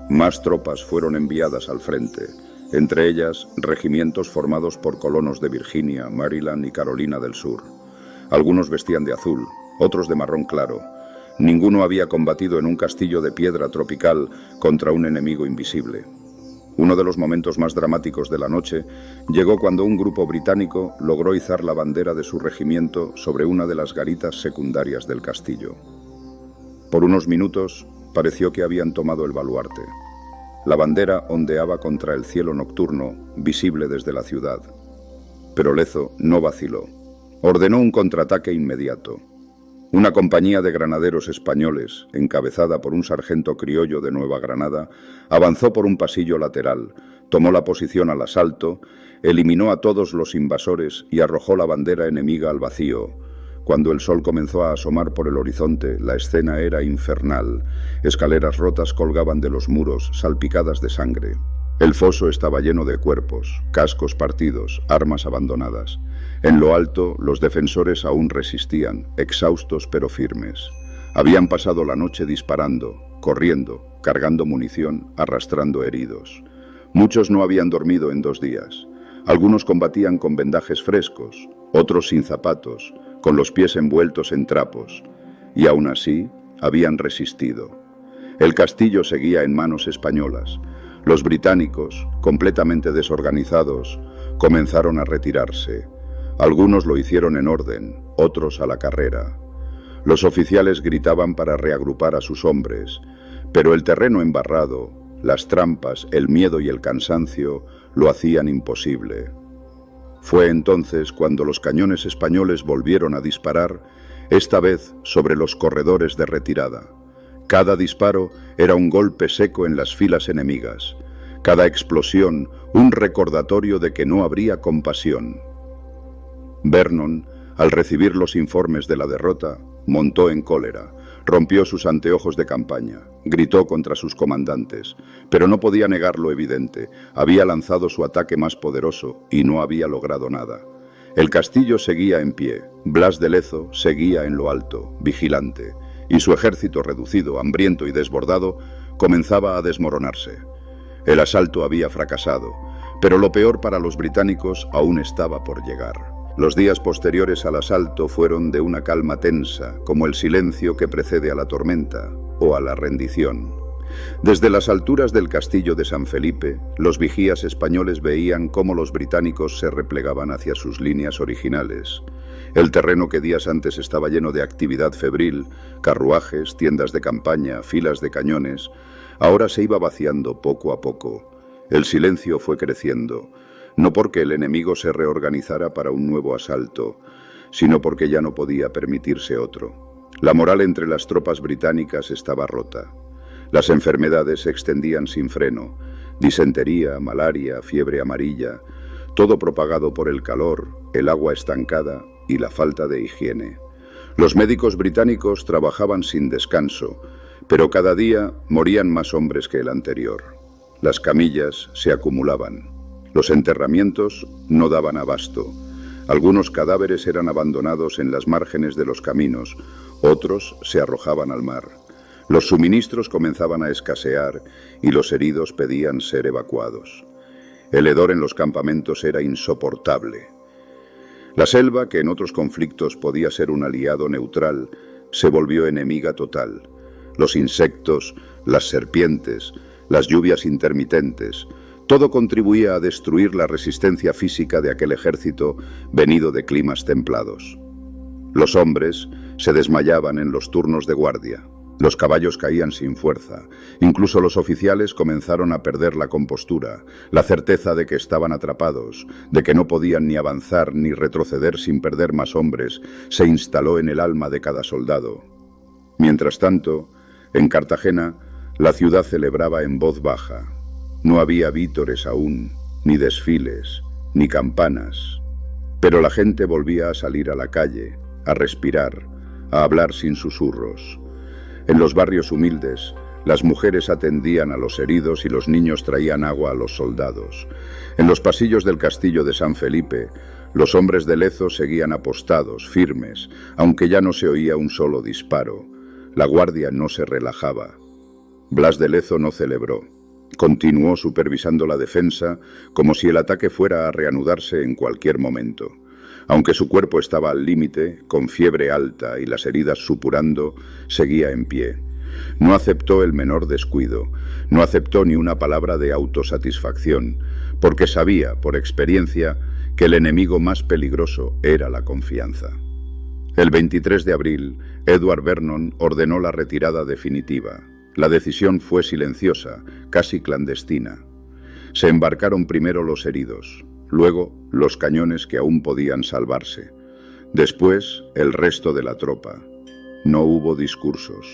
Más tropas fueron enviadas al frente, entre ellas regimientos formados por colonos de Virginia, Maryland y Carolina del Sur. Algunos vestían de azul, otros de marrón claro. Ninguno había combatido en un castillo de piedra tropical contra un enemigo invisible. Uno de los momentos más dramáticos de la noche llegó cuando un grupo británico logró izar la bandera de su regimiento sobre una de las garitas secundarias del castillo. Por unos minutos pareció que habían tomado el baluarte. La bandera ondeaba contra el cielo nocturno, visible desde la ciudad. Pero Lezo no vaciló. Ordenó un contraataque inmediato. Una compañía de granaderos españoles, encabezada por un sargento criollo de Nueva Granada, avanzó por un pasillo lateral, tomó la posición al asalto, eliminó a todos los invasores y arrojó la bandera enemiga al vacío. Cuando el sol comenzó a asomar por el horizonte, la escena era infernal. Escaleras rotas colgaban de los muros, salpicadas de sangre. El foso estaba lleno de cuerpos, cascos partidos, armas abandonadas. En lo alto, los defensores aún resistían, exhaustos pero firmes. Habían pasado la noche disparando, corriendo, cargando munición, arrastrando heridos. Muchos no habían dormido en 2 días. Algunos combatían con vendajes frescos, otros sin zapatos, con los pies envueltos en trapos. Y aún así, habían resistido. El castillo seguía en manos españolas. Los británicos, completamente desorganizados, comenzaron a retirarse. Algunos lo hicieron en orden, otros a la carrera. Los oficiales gritaban para reagrupar a sus hombres, pero el terreno embarrado, las trampas, el miedo y el cansancio lo hacían imposible. Fue entonces cuando los cañones españoles volvieron a disparar, esta vez sobre los corredores de retirada. Cada disparo era un golpe seco en las filas enemigas. Cada explosión, un recordatorio de que no habría compasión. Vernon, al recibir los informes de la derrota, montó en cólera, rompió sus anteojos de campaña, gritó contra sus comandantes, pero no podía negar lo evidente: había lanzado su ataque más poderoso y no había logrado nada. El castillo seguía en pie, Blas de Lezo seguía en lo alto, vigilante, y su ejército reducido, hambriento y desbordado, comenzaba a desmoronarse. El asalto había fracasado, pero lo peor para los británicos aún estaba por llegar. Los días posteriores al asalto fueron de una calma tensa, como el silencio que precede a la tormenta o a la rendición. Desde las alturas del castillo de San Felipe, los vigías españoles veían cómo los británicos se replegaban hacia sus líneas originales. El terreno que días antes estaba lleno de actividad febril, carruajes, tiendas de campaña, filas de cañones, ahora se iba vaciando poco a poco. El silencio fue creciendo, no porque el enemigo se reorganizara para un nuevo asalto, sino porque ya no podía permitirse otro. La moral entre las tropas británicas estaba rota. Las enfermedades se extendían sin freno: disentería, malaria, fiebre amarilla, todo propagado por el calor, el agua estancada y la falta de higiene. Los médicos británicos trabajaban sin descanso, pero cada día morían más hombres que el anterior. Las camillas se acumulaban. Los enterramientos no daban abasto. Algunos cadáveres eran abandonados en las márgenes de los caminos, otros se arrojaban al mar. Los suministros comenzaban a escasear y los heridos pedían ser evacuados. El hedor en los campamentos era insoportable. La selva, que en otros conflictos podía ser un aliado neutral, se volvió enemiga total. Los insectos, las serpientes, las lluvias intermitentes, todo contribuía a destruir la resistencia física de aquel ejército venido de climas templados. Los hombres se desmayaban en los turnos de guardia. Los caballos caían sin fuerza. Incluso los oficiales comenzaron a perder la compostura, la certeza de que estaban atrapados, de que no podían ni avanzar ni retroceder sin perder más hombres, se instaló en el alma de cada soldado. Mientras tanto, en Cartagena, la ciudad celebraba en voz baja. No había vítores aún, ni desfiles, ni campanas, pero la gente volvía a salir a la calle, a respirar, a hablar sin susurros. En los barrios humildes, las mujeres atendían a los heridos y los niños traían agua a los soldados. En los pasillos del castillo de San Felipe, Los hombres de Lezo seguían apostados, firmes, aunque ya no se oía un solo disparo. La guardia no se relajaba. Blas de Lezo no celebró. Continuó supervisando la defensa como si el ataque fuera a reanudarse en cualquier momento. Aunque su cuerpo estaba al límite, con fiebre alta y las heridas supurando, seguía en pie. No aceptó el menor descuido, no aceptó ni una palabra de autosatisfacción, porque sabía, por experiencia, que el enemigo más peligroso era la confianza. El 23 de abril, Edward Vernon ordenó la retirada definitiva. La decisión fue silenciosa, casi clandestina. Se embarcaron primero los heridos, luego los cañones que aún podían salvarse. Después, el resto de la tropa. No hubo discursos,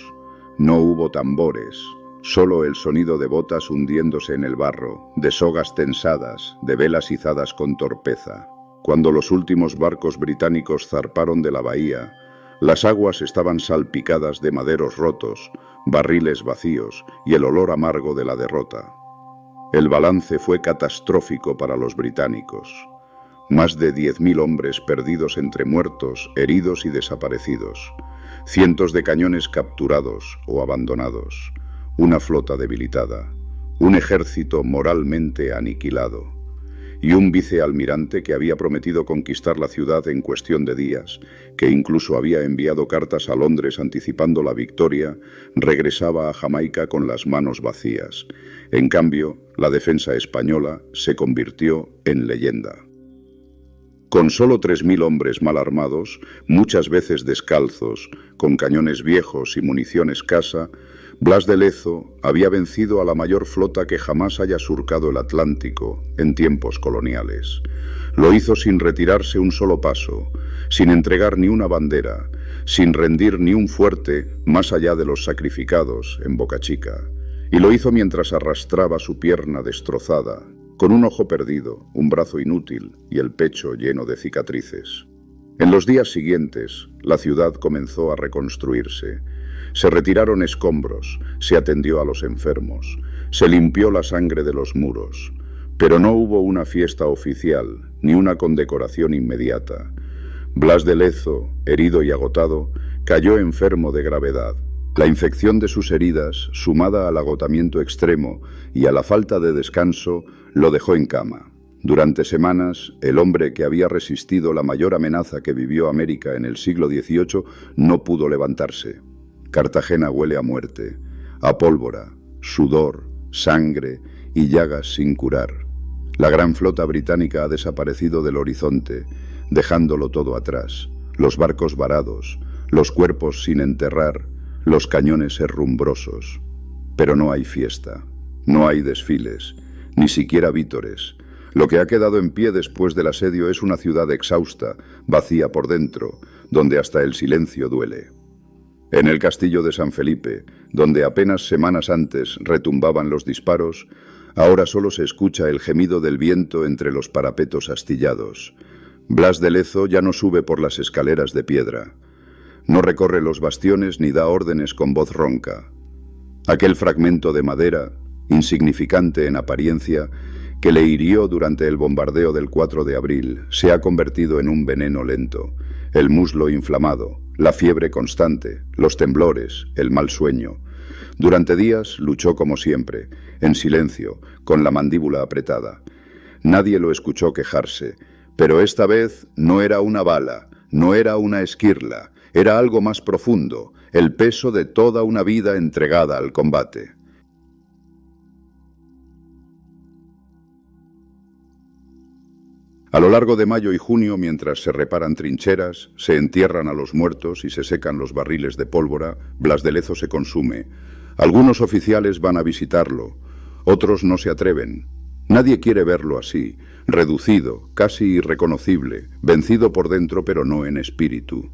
no hubo tambores, solo el sonido de botas hundiéndose en el barro, de sogas tensadas, de velas izadas con torpeza. Cuando los últimos barcos británicos zarparon de la bahía, las aguas estaban salpicadas de maderos rotos, barriles vacíos y el olor amargo de la derrota. El balance fue catastrófico para los británicos. Más de 10.000 hombres perdidos entre muertos, heridos y desaparecidos. Cientos de cañones capturados o abandonados. Una flota debilitada. Un ejército moralmente aniquilado. Y un vicealmirante que había prometido conquistar la ciudad en cuestión de días, que incluso había enviado cartas a Londres anticipando la victoria, regresaba a Jamaica con las manos vacías. En cambio, la defensa española se convirtió en leyenda. Con solo 3.000 hombres mal armados, muchas veces descalzos, con cañones viejos y munición escasa, Blas de Lezo había vencido a la mayor flota que jamás haya surcado el Atlántico en tiempos coloniales. Lo hizo sin retirarse un solo paso, sin entregar ni una bandera, sin rendir ni un fuerte más allá de los sacrificados en Boca Chica. Y lo hizo mientras arrastraba su pierna destrozada, con un ojo perdido, un brazo inútil y el pecho lleno de cicatrices. En los días siguientes, la ciudad comenzó a reconstruirse. Se retiraron escombros, se atendió a los enfermos, se limpió la sangre de los muros, pero no hubo una fiesta oficial, ni una condecoración inmediata. Blas de Lezo, herido y agotado, cayó enfermo de gravedad. La infección de sus heridas, sumada al agotamiento extremo y a la falta de descanso, lo dejó en cama. Durante semanas, el hombre que había resistido la mayor amenaza que vivió América en el siglo XVIII no pudo levantarse. Cartagena huele a muerte, a pólvora, sudor, sangre y llagas sin curar. La gran flota británica ha desaparecido del horizonte, dejándolo todo atrás. Los barcos varados, los cuerpos sin enterrar, los cañones herrumbrosos. Pero no hay fiesta, no hay desfiles, ni siquiera vítores. Lo que ha quedado en pie después del asedio es una ciudad exhausta, vacía por dentro, donde hasta el silencio duele. En el castillo de San Felipe, donde apenas semanas antes retumbaban los disparos, ahora solo se escucha el gemido del viento entre los parapetos astillados. Blas de Lezo ya no sube por las escaleras de piedra. No recorre los bastiones ni da órdenes con voz ronca. Aquel fragmento de madera, insignificante en apariencia, que le hirió durante el bombardeo del 4 de abril, se ha convertido en un veneno lento. El muslo inflamado, la fiebre constante, los temblores, el mal sueño. Durante días luchó como siempre, en silencio, con la mandíbula apretada. Nadie lo escuchó quejarse, pero esta vez no era una bala, no era una esquirla, era algo más profundo, el peso de toda una vida entregada al combate. A lo largo de mayo y junio, mientras se reparan trincheras, se entierran a los muertos y se secan los barriles de pólvora, Blas de Lezo se consume. Algunos oficiales van a visitarlo, otros no se atreven. Nadie quiere verlo así, reducido, casi irreconocible, vencido por dentro pero no en espíritu.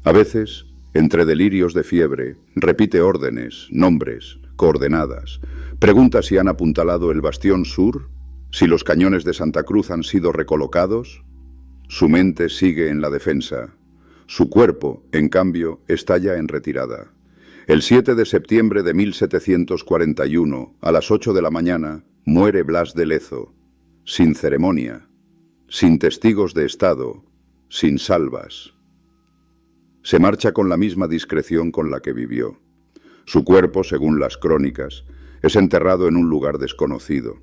A veces, entre delirios de fiebre, repite órdenes, nombres, coordenadas. Pregunta si han apuntalado el bastión sur, si los cañones de Santa Cruz han sido recolocados. Su mente sigue en la defensa. Su cuerpo, en cambio, está ya en retirada. El 7 de septiembre de 1741, a las 8 de la mañana, muere Blas de Lezo, sin ceremonia, sin testigos de Estado, sin salvas. Se marcha con la misma discreción con la que vivió. Su cuerpo, según las crónicas, es enterrado en un lugar desconocido.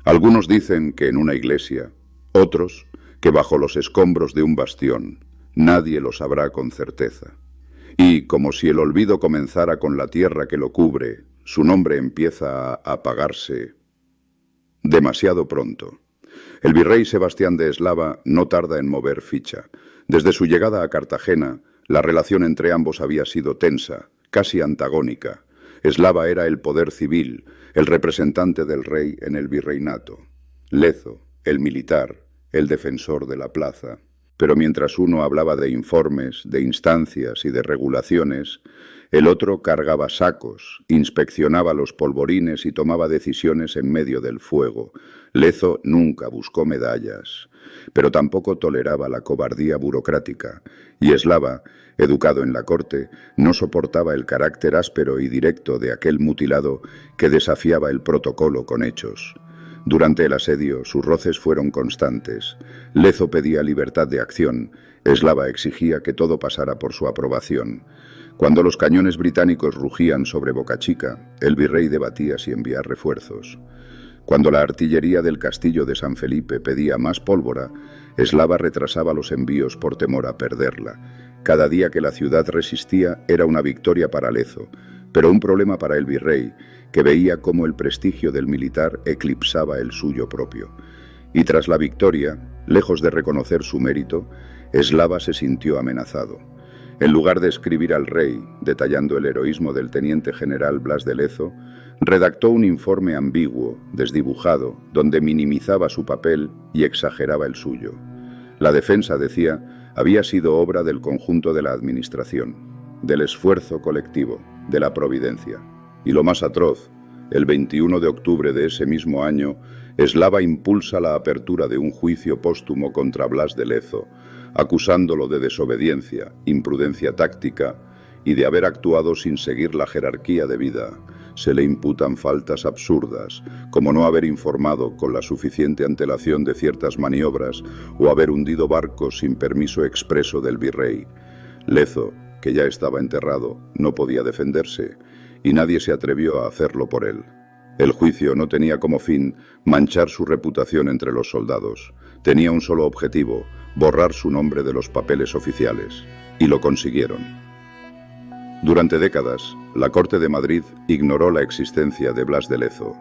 Algunos dicen que en una iglesia, otros que bajo los escombros de un bastión. Nadie lo sabrá con certeza. Y, como si el olvido comenzara con la tierra que lo cubre, su nombre empieza a apagarse demasiado pronto. El virrey Sebastián de Eslava no tarda en mover ficha. Desde su llegada a Cartagena, la relación entre ambos había sido tensa, casi antagónica. Eslava era el poder civil, el representante del rey en el virreinato. Lezo, el militar, el defensor de la plaza. Pero mientras uno hablaba de informes, de instancias y de regulaciones, el otro cargaba sacos, inspeccionaba los polvorines y tomaba decisiones en medio del fuego. Lezo nunca buscó medallas, pero tampoco toleraba la cobardía burocrática, y Eslava, educado en la corte, no soportaba el carácter áspero y directo de aquel mutilado que desafiaba el protocolo con hechos. Durante el asedio, sus roces fueron constantes. Lezo pedía libertad de acción, Eslava exigía que todo pasara por su aprobación. Cuando los cañones británicos rugían sobre Boca Chica, el virrey debatía si enviar refuerzos. Cuando la artillería del castillo de San Felipe pedía más pólvora, Eslava retrasaba los envíos por temor a perderla. Cada día que la ciudad resistía era una victoria para Lezo, pero un problema para el virrey, que veía cómo el prestigio del militar eclipsaba el suyo propio. Y tras la victoria, lejos de reconocer su mérito, Eslava se sintió amenazado. En lugar de escribir al rey, detallando el heroísmo del teniente general Blas de Lezo, redactó un informe ambiguo, desdibujado, donde minimizaba su papel y exageraba el suyo. La defensa, decía, había sido obra del conjunto de la administración, del esfuerzo colectivo, de la providencia. Y lo más atroz, el 21 de octubre de ese mismo año, Eslava impulsa la apertura de un juicio póstumo contra Blas de Lezo, acusándolo de desobediencia, imprudencia táctica y de haber actuado sin seguir la jerarquía debida. Se le imputan faltas absurdas, como no haber informado con la suficiente antelación de ciertas maniobras o haber hundido barcos sin permiso expreso del virrey. Lezo, que ya estaba enterrado, no podía defenderse, y nadie se atrevió a hacerlo por él. El juicio no tenía como fin manchar su reputación entre los soldados. Tenía un solo objetivo: borrar su nombre de los papeles oficiales. Y lo consiguieron. Durante décadas, la Corte de Madrid ignoró la existencia de Blas de Lezo.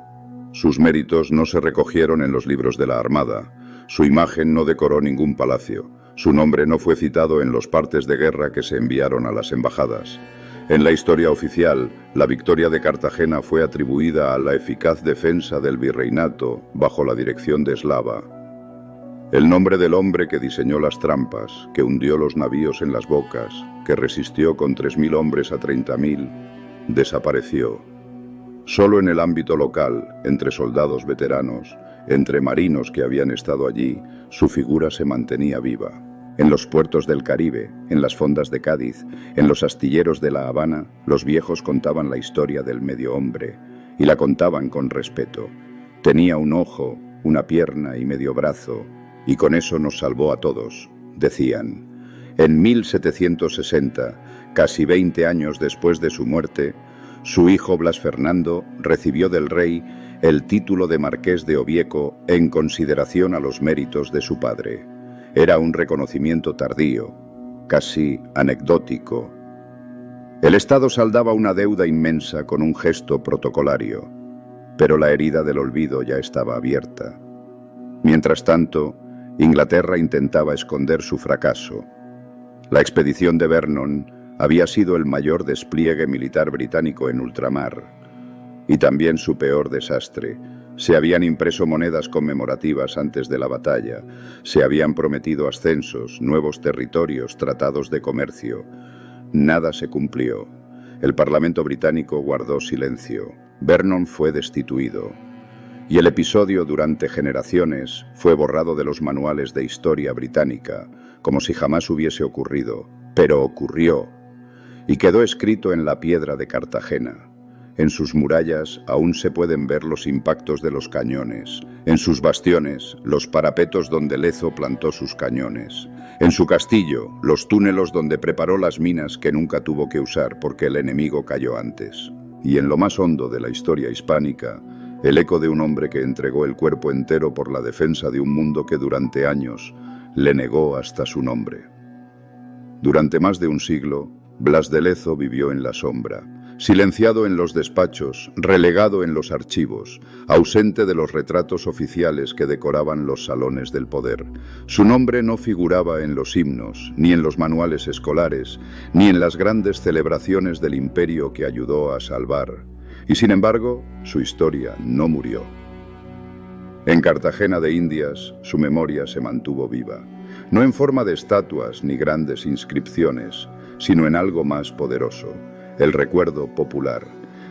Sus méritos no se recogieron en los libros de la Armada. Su imagen no decoró ningún palacio. Su nombre no fue citado en los partes de guerra que se enviaron a las embajadas. En la historia oficial, la victoria de Cartagena fue atribuida a la eficaz defensa del virreinato bajo la dirección de Eslava. El nombre del hombre que diseñó las trampas, que hundió los navíos en las bocas, que resistió con 3.000 hombres a 30.000, desapareció. Solo en el ámbito local, entre soldados veteranos, entre marinos que habían estado allí, su figura se mantenía viva. En los puertos del Caribe, en las fondas de Cádiz, en los astilleros de La Habana, los viejos contaban la historia del medio hombre, y la contaban con respeto. Tenía un ojo, una pierna y medio brazo, y con eso nos salvó a todos, decían. En 1760, casi 20 años después de su muerte, su hijo Blas Fernando recibió del rey el título de Marqués de Obieco en consideración a los méritos de su padre. Era un reconocimiento tardío, casi anecdótico. El Estado saldaba una deuda inmensa con un gesto protocolario, pero la herida del olvido ya estaba abierta. Mientras tanto, Inglaterra intentaba esconder su fracaso. La expedición de Vernon había sido el mayor despliegue militar británico en ultramar, y también su peor desastre. Se habían impreso monedas conmemorativas antes de la batalla, se habían prometido ascensos, nuevos territorios, tratados de comercio. Nada se cumplió. El Parlamento británico guardó silencio. Vernon fue destituido. Y el episodio durante generaciones fue borrado de los manuales de historia británica, como si jamás hubiese ocurrido. Pero ocurrió, y quedó escrito en la piedra de Cartagena. En sus murallas aún se pueden ver los impactos de los cañones. En sus bastiones, los parapetos donde Lezo plantó sus cañones. En su castillo, los túneles donde preparó las minas que nunca tuvo que usar porque el enemigo cayó antes. Y en lo más hondo de la historia hispánica, el eco de un hombre que entregó el cuerpo entero por la defensa de un mundo que durante años le negó hasta su nombre. Durante más de un siglo, Blas de Lezo vivió en la sombra, silenciado en los despachos, relegado en los archivos, ausente de los retratos oficiales que decoraban los salones del poder. Su nombre no figuraba en los himnos, ni en los manuales escolares, ni en las grandes celebraciones del imperio que ayudó a salvar. Y sin embargo, su historia no murió. En Cartagena de Indias, su memoria se mantuvo viva, no en forma de estatuas ni grandes inscripciones, sino en algo más poderoso: el recuerdo popular,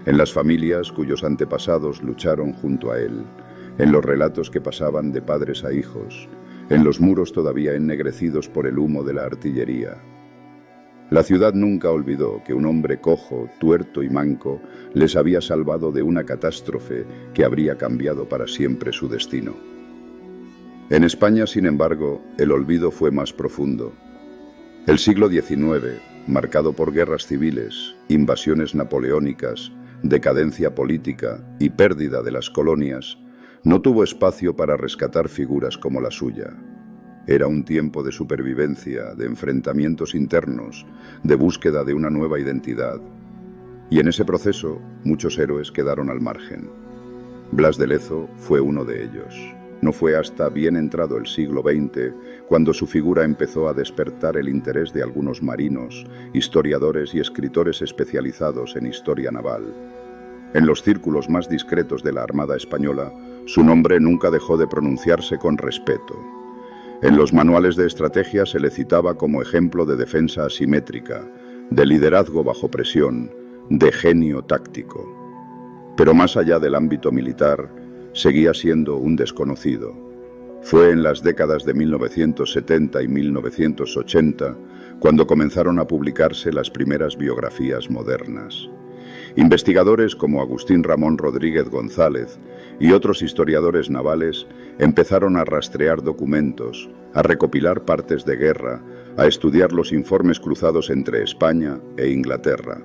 en las familias cuyos antepasados lucharon junto a él, en los relatos que pasaban de padres a hijos, en los muros todavía ennegrecidos por el humo de la artillería. La ciudad nunca olvidó que un hombre cojo, tuerto y manco les había salvado de una catástrofe que habría cambiado para siempre su destino. En España, sin embargo, el olvido fue más profundo. El siglo XIX, marcado por guerras civiles, invasiones napoleónicas, decadencia política y pérdida de las colonias, no tuvo espacio para rescatar figuras como la suya. Era un tiempo de supervivencia, de enfrentamientos internos, de búsqueda de una nueva identidad. Y en ese proceso, muchos héroes quedaron al margen. Blas de Lezo fue uno de ellos. No fue hasta bien entrado el siglo XX cuando su figura empezó a despertar el interés de algunos marinos, historiadores y escritores especializados en historia naval. En los círculos más discretos de la Armada Española, su nombre nunca dejó de pronunciarse con respeto. En los manuales de estrategia se le citaba como ejemplo de defensa asimétrica, de liderazgo bajo presión, de genio táctico. Pero más allá del ámbito militar, seguía siendo un desconocido. Fue en las décadas de 1970 y 1980 cuando comenzaron a publicarse las primeras biografías modernas. Investigadores como Agustín Ramón Rodríguez González y otros historiadores navales empezaron a rastrear documentos, a recopilar partes de guerra, a estudiar los informes cruzados entre España e Inglaterra.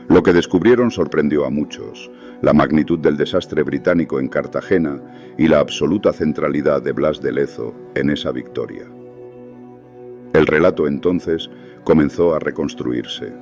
Lo que descubrieron sorprendió a muchos: la magnitud del desastre británico en Cartagena y la absoluta centralidad de Blas de Lezo en esa victoria. El relato entonces comenzó a reconstruirse.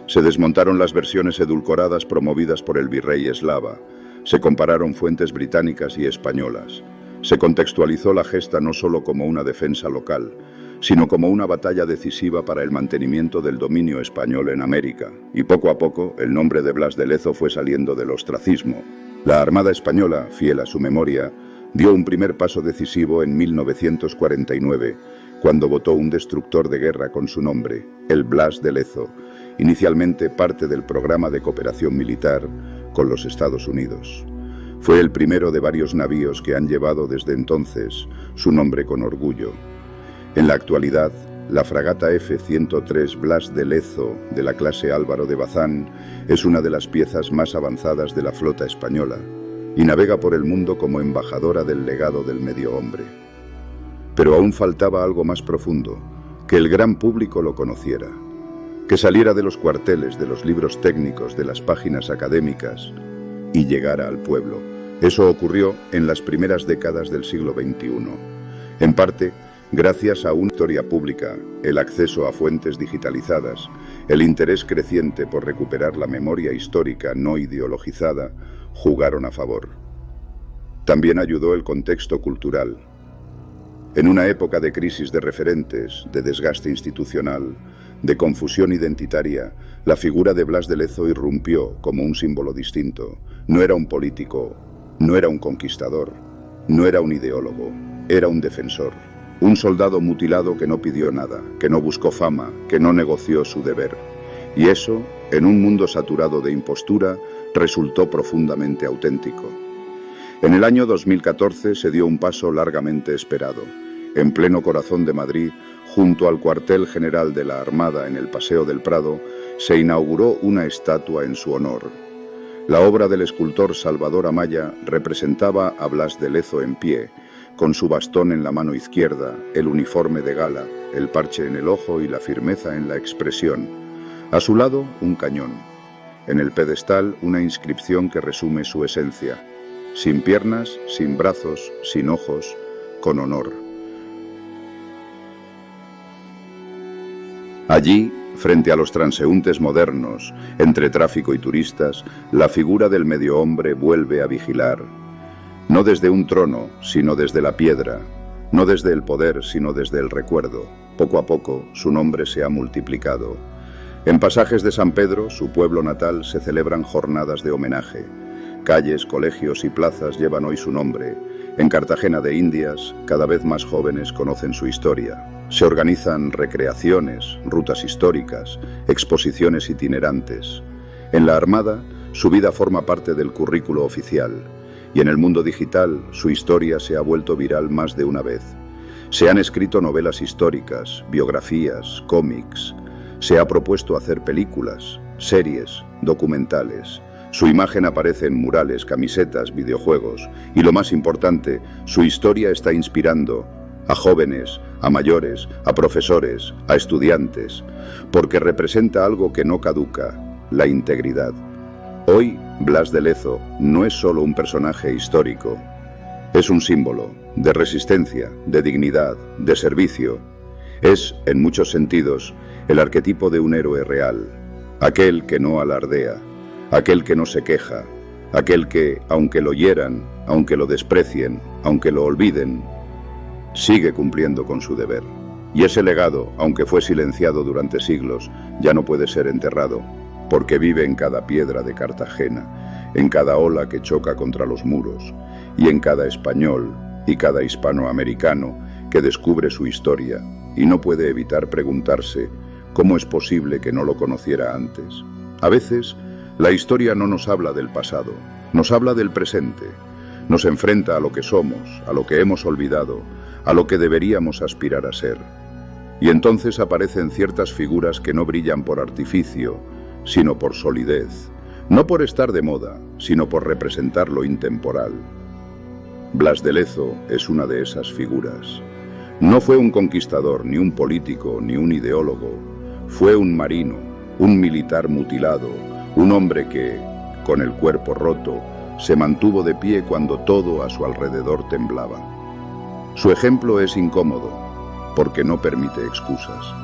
Se desmontaron las versiones edulcoradas promovidas por el virrey Eslava, se compararon fuentes británicas y españolas, se contextualizó la gesta no solo como una defensa local, sino como una batalla decisiva para el mantenimiento del dominio español en América, y poco a poco el nombre de Blas de Lezo fue saliendo del ostracismo. La Armada Española, fiel a su memoria, dio un primer paso decisivo en 1949, cuando votó un destructor de guerra con su nombre, el Blas de Lezo, inicialmente parte del programa de cooperación militar con los Estados Unidos. Fue el primero de varios navíos que han llevado desde entonces su nombre con orgullo. En la actualidad, la fragata F-103 Blas de Lezo, de la clase Álvaro de Bazán, es una de las piezas más avanzadas de la flota española y navega por el mundo como embajadora del legado del medio hombre. Pero aún faltaba algo más profundo: que el gran público lo conociera, que saliera de los cuarteles, de los libros técnicos, de las páginas académicas y llegara al pueblo. Eso ocurrió en las primeras décadas del siglo XXI, en parte gracias a una historia pública, el acceso a fuentes digitalizadas, el interés creciente por recuperar la memoria histórica no ideologizada, jugaron a favor. También ayudó el contexto cultural. En una época de crisis de referentes, de desgaste institucional, de confusión identitaria, la figura de Blas de Lezo irrumpió como un símbolo distinto. No era un político, no era un conquistador, no era un ideólogo, era un defensor. Un soldado mutilado que no pidió nada, que no buscó fama, que no negoció su deber. Y eso, en un mundo saturado de impostura, resultó profundamente auténtico. En el año 2014 se dio un paso largamente esperado. En pleno corazón de Madrid, junto al cuartel general de la Armada en el Paseo del Prado, se inauguró una estatua en su honor. La obra del escultor Salvador Amaya representaba a Blas de Lezo en pie, con su bastón en la mano izquierda, el uniforme de gala, el parche en el ojo y la firmeza en la expresión. A su lado, un cañón. En el pedestal, una inscripción que resume su esencia: sin piernas, sin brazos, sin ojos, con honor. Allí, frente a los transeúntes modernos, entre tráfico y turistas, la figura del medio hombre vuelve a vigilar. No desde un trono, sino desde la piedra. No desde el poder, sino desde el recuerdo. Poco a poco, su nombre se ha multiplicado. En Pasajes de San Pedro, su pueblo natal, se celebran jornadas de homenaje. Calles, colegios y plazas llevan hoy su nombre. En Cartagena de Indias, cada vez más jóvenes conocen su historia. Se organizan recreaciones, rutas históricas, exposiciones itinerantes. En la Armada, su vida forma parte del currículo oficial. Y en el mundo digital, su historia se ha vuelto viral más de una vez. Se han escrito novelas históricas, biografías, cómics. Se ha propuesto hacer películas, series, documentales. Su imagen aparece en murales, camisetas, videojuegos. Y lo más importante, su historia está inspirando a jóvenes, a mayores, a profesores, a estudiantes, porque representa algo que no caduca: la integridad. Hoy, Blas de Lezo no es solo un personaje histórico, es un símbolo de resistencia, de dignidad, de servicio. Es, en muchos sentidos, el arquetipo de un héroe real, aquel que no alardea, aquel que no se queja, aquel que, aunque lo hieran, aunque lo desprecien, aunque lo olviden, sigue cumpliendo con su deber. Y ese legado, aunque fue silenciado durante siglos, ya no puede ser enterrado, porque vive en cada piedra de Cartagena, en cada ola que choca contra los muros, y en cada español y cada hispanoamericano que descubre su historia y no puede evitar preguntarse cómo es posible que no lo conociera antes. A veces, la historia no nos habla del pasado, nos habla del presente, nos enfrenta a lo que somos, a lo que hemos olvidado, a lo que deberíamos aspirar a ser. Y entonces aparecen ciertas figuras que no brillan por artificio, sino por solidez, no por estar de moda, sino por representar lo intemporal. Blas de Lezo es una de esas figuras. No fue un conquistador, ni un político, ni un ideólogo. Fue un marino, un militar mutilado, un hombre que, con el cuerpo roto, se mantuvo de pie cuando todo a su alrededor temblaba. Su ejemplo es incómodo, porque no permite excusas.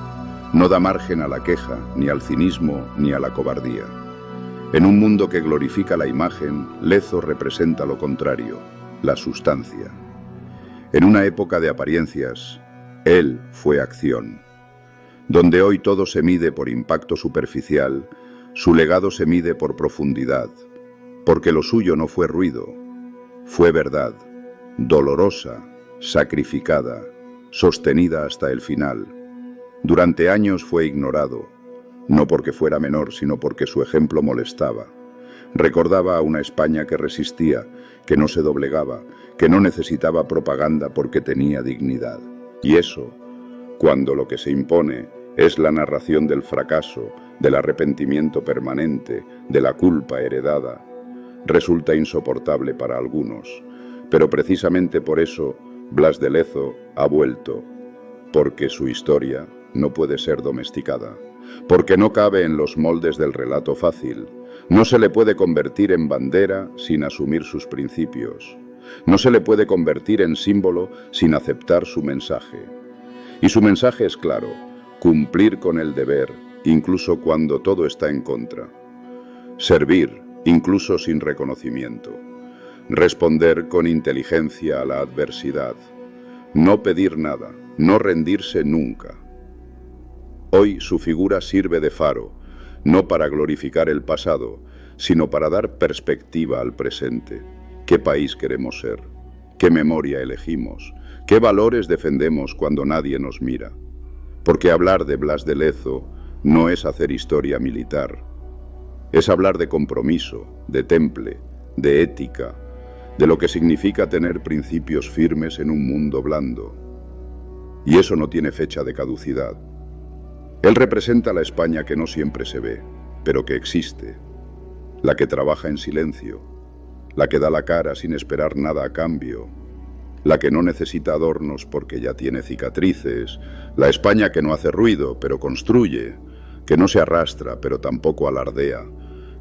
No da margen a la queja, ni al cinismo, ni a la cobardía. En un mundo que glorifica la imagen, Lezo representa lo contrario, la sustancia. En una época de apariencias, él fue acción. Donde hoy todo se mide por impacto superficial, su legado se mide por profundidad, porque lo suyo no fue ruido, fue verdad, dolorosa, sacrificada, sostenida hasta el final. Durante años fue ignorado, no porque fuera menor, sino porque su ejemplo molestaba. Recordaba a una España que resistía, que no se doblegaba, que no necesitaba propaganda porque tenía dignidad. Y eso, cuando lo que se impone es la narración del fracaso, del arrepentimiento permanente, de la culpa heredada, resulta insoportable para algunos. Pero precisamente por eso, Blas de Lezo ha vuelto, porque su historia no puede ser domesticada, porque no cabe en los moldes del relato fácil. No se le puede convertir en bandera sin asumir sus principios. No se le puede convertir en símbolo sin aceptar su mensaje. Y su mensaje es claro: cumplir con el deber, incluso cuando todo está en contra. Servir, incluso sin reconocimiento. Responder con inteligencia a la adversidad. No pedir nada, no rendirse nunca. Hoy su figura sirve de faro, no para glorificar el pasado, sino para dar perspectiva al presente. ¿Qué país queremos ser? ¿Qué memoria elegimos? ¿Qué valores defendemos cuando nadie nos mira? Porque hablar de Blas de Lezo no es hacer historia militar. Es hablar de compromiso, de temple, de ética, de lo que significa tener principios firmes en un mundo blando. Y eso no tiene fecha de caducidad. Él representa la España que no siempre se ve, pero que existe. la que trabaja en silencio, la que da la cara sin esperar nada a cambio, la que no necesita adornos porque ya tiene cicatrices, la España que no hace ruido, pero construye, que no se arrastra, pero tampoco alardea,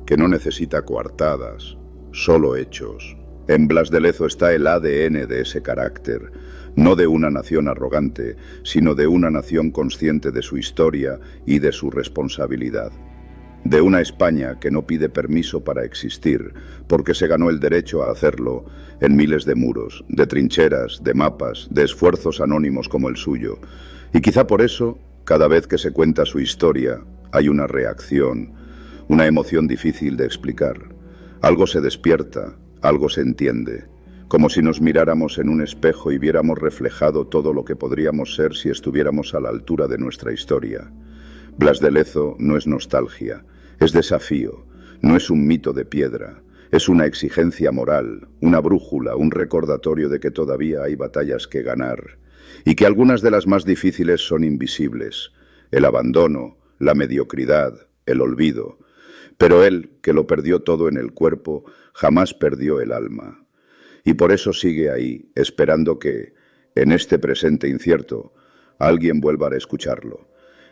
que no necesita coartadas, solo hechos. En Blas de Lezo está el ADN de ese carácter, no de una nación arrogante, sino de una nación consciente de su historia y de su responsabilidad. De una España que no pide permiso para existir, porque se ganó el derecho a hacerlo en miles de muros, de trincheras, de mapas, de esfuerzos anónimos como el suyo. Y quizá por eso, cada vez que se cuenta su historia, hay una reacción, una emoción difícil de explicar. Algo se despierta, algo se entiende, como si nos miráramos en un espejo y viéramos reflejado todo lo que podríamos ser si estuviéramos a la altura de nuestra historia. Blas de Lezo no es nostalgia, es desafío, no es un mito de piedra, es una exigencia moral, una brújula, un recordatorio de que todavía hay batallas que ganar, y que algunas de las más difíciles son invisibles, el abandono, la mediocridad, el olvido. Pero él, que lo perdió todo en el cuerpo, jamás perdió el alma. Y por eso sigue ahí, esperando que, en este presente incierto, alguien vuelva a escucharlo.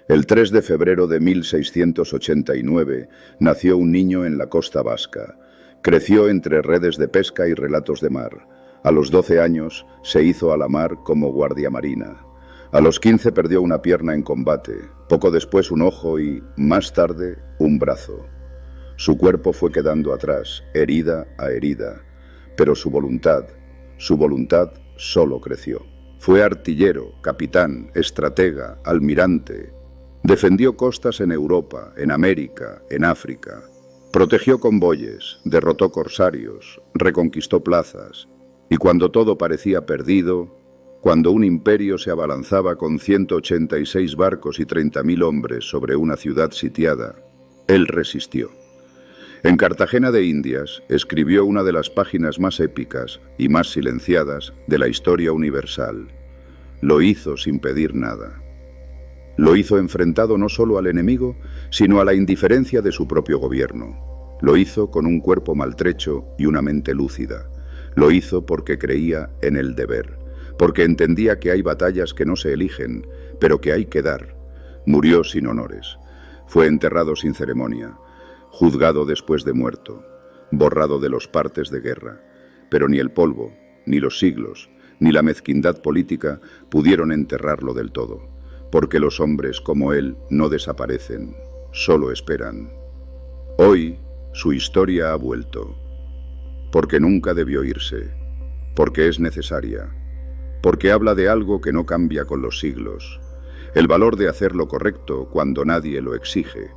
El 3 de febrero de 1689 nació un niño en la costa vasca. Creció entre redes de pesca y relatos de mar. A los 12 años se hizo a la mar como guardia marina. A los 15 perdió una pierna en combate, poco después un ojo y, más tarde, un brazo. Su cuerpo fue quedando atrás, herida a herida, pero su voluntad solo creció. Fue artillero, capitán, estratega, almirante. Defendió costas en Europa, en América, en África. Protegió convoyes, derrotó corsarios, reconquistó plazas. Y cuando todo parecía perdido, cuando un imperio se abalanzaba con 186 barcos y 30.000 hombres sobre una ciudad sitiada, él resistió. En Cartagena de Indias escribió una de las páginas más épicas y más silenciadas de la historia universal. Lo hizo sin pedir nada. Lo hizo enfrentado no solo al enemigo, sino a la indiferencia de su propio gobierno. Lo hizo con un cuerpo maltrecho y una mente lúcida. Lo hizo porque creía en el deber, porque entendía que hay batallas que no se eligen, pero que hay que dar. Murió sin honores. Fue enterrado sin ceremonia, juzgado después de muerto, borrado de los partes de guerra. Pero ni el polvo, ni los siglos, ni la mezquindad política pudieron enterrarlo del todo, porque los hombres como él no desaparecen, solo esperan. Hoy su historia ha vuelto, porque nunca debió irse, porque es necesaria, porque habla de algo que no cambia con los siglos, el valor de hacer lo correcto cuando nadie lo exige.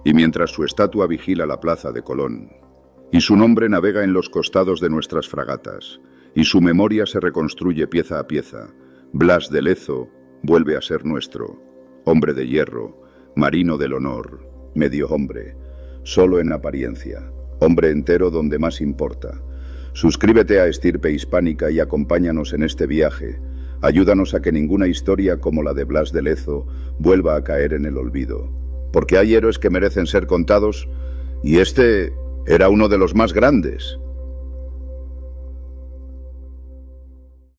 Y mientras su estatua vigila la plaza de Colón, y su nombre navega en los costados de nuestras fragatas, y su memoria se reconstruye pieza a pieza, Blas de Lezo vuelve a ser nuestro, hombre de hierro, marino del honor, medio hombre, solo en apariencia, hombre entero donde más importa. Suscríbete a Estirpe Hispánica y acompáñanos en este viaje. Ayúdanos a que ninguna historia como la de Blas de Lezo vuelva a caer en el olvido. Porque hay héroes que merecen ser contados, y este era uno de los más grandes.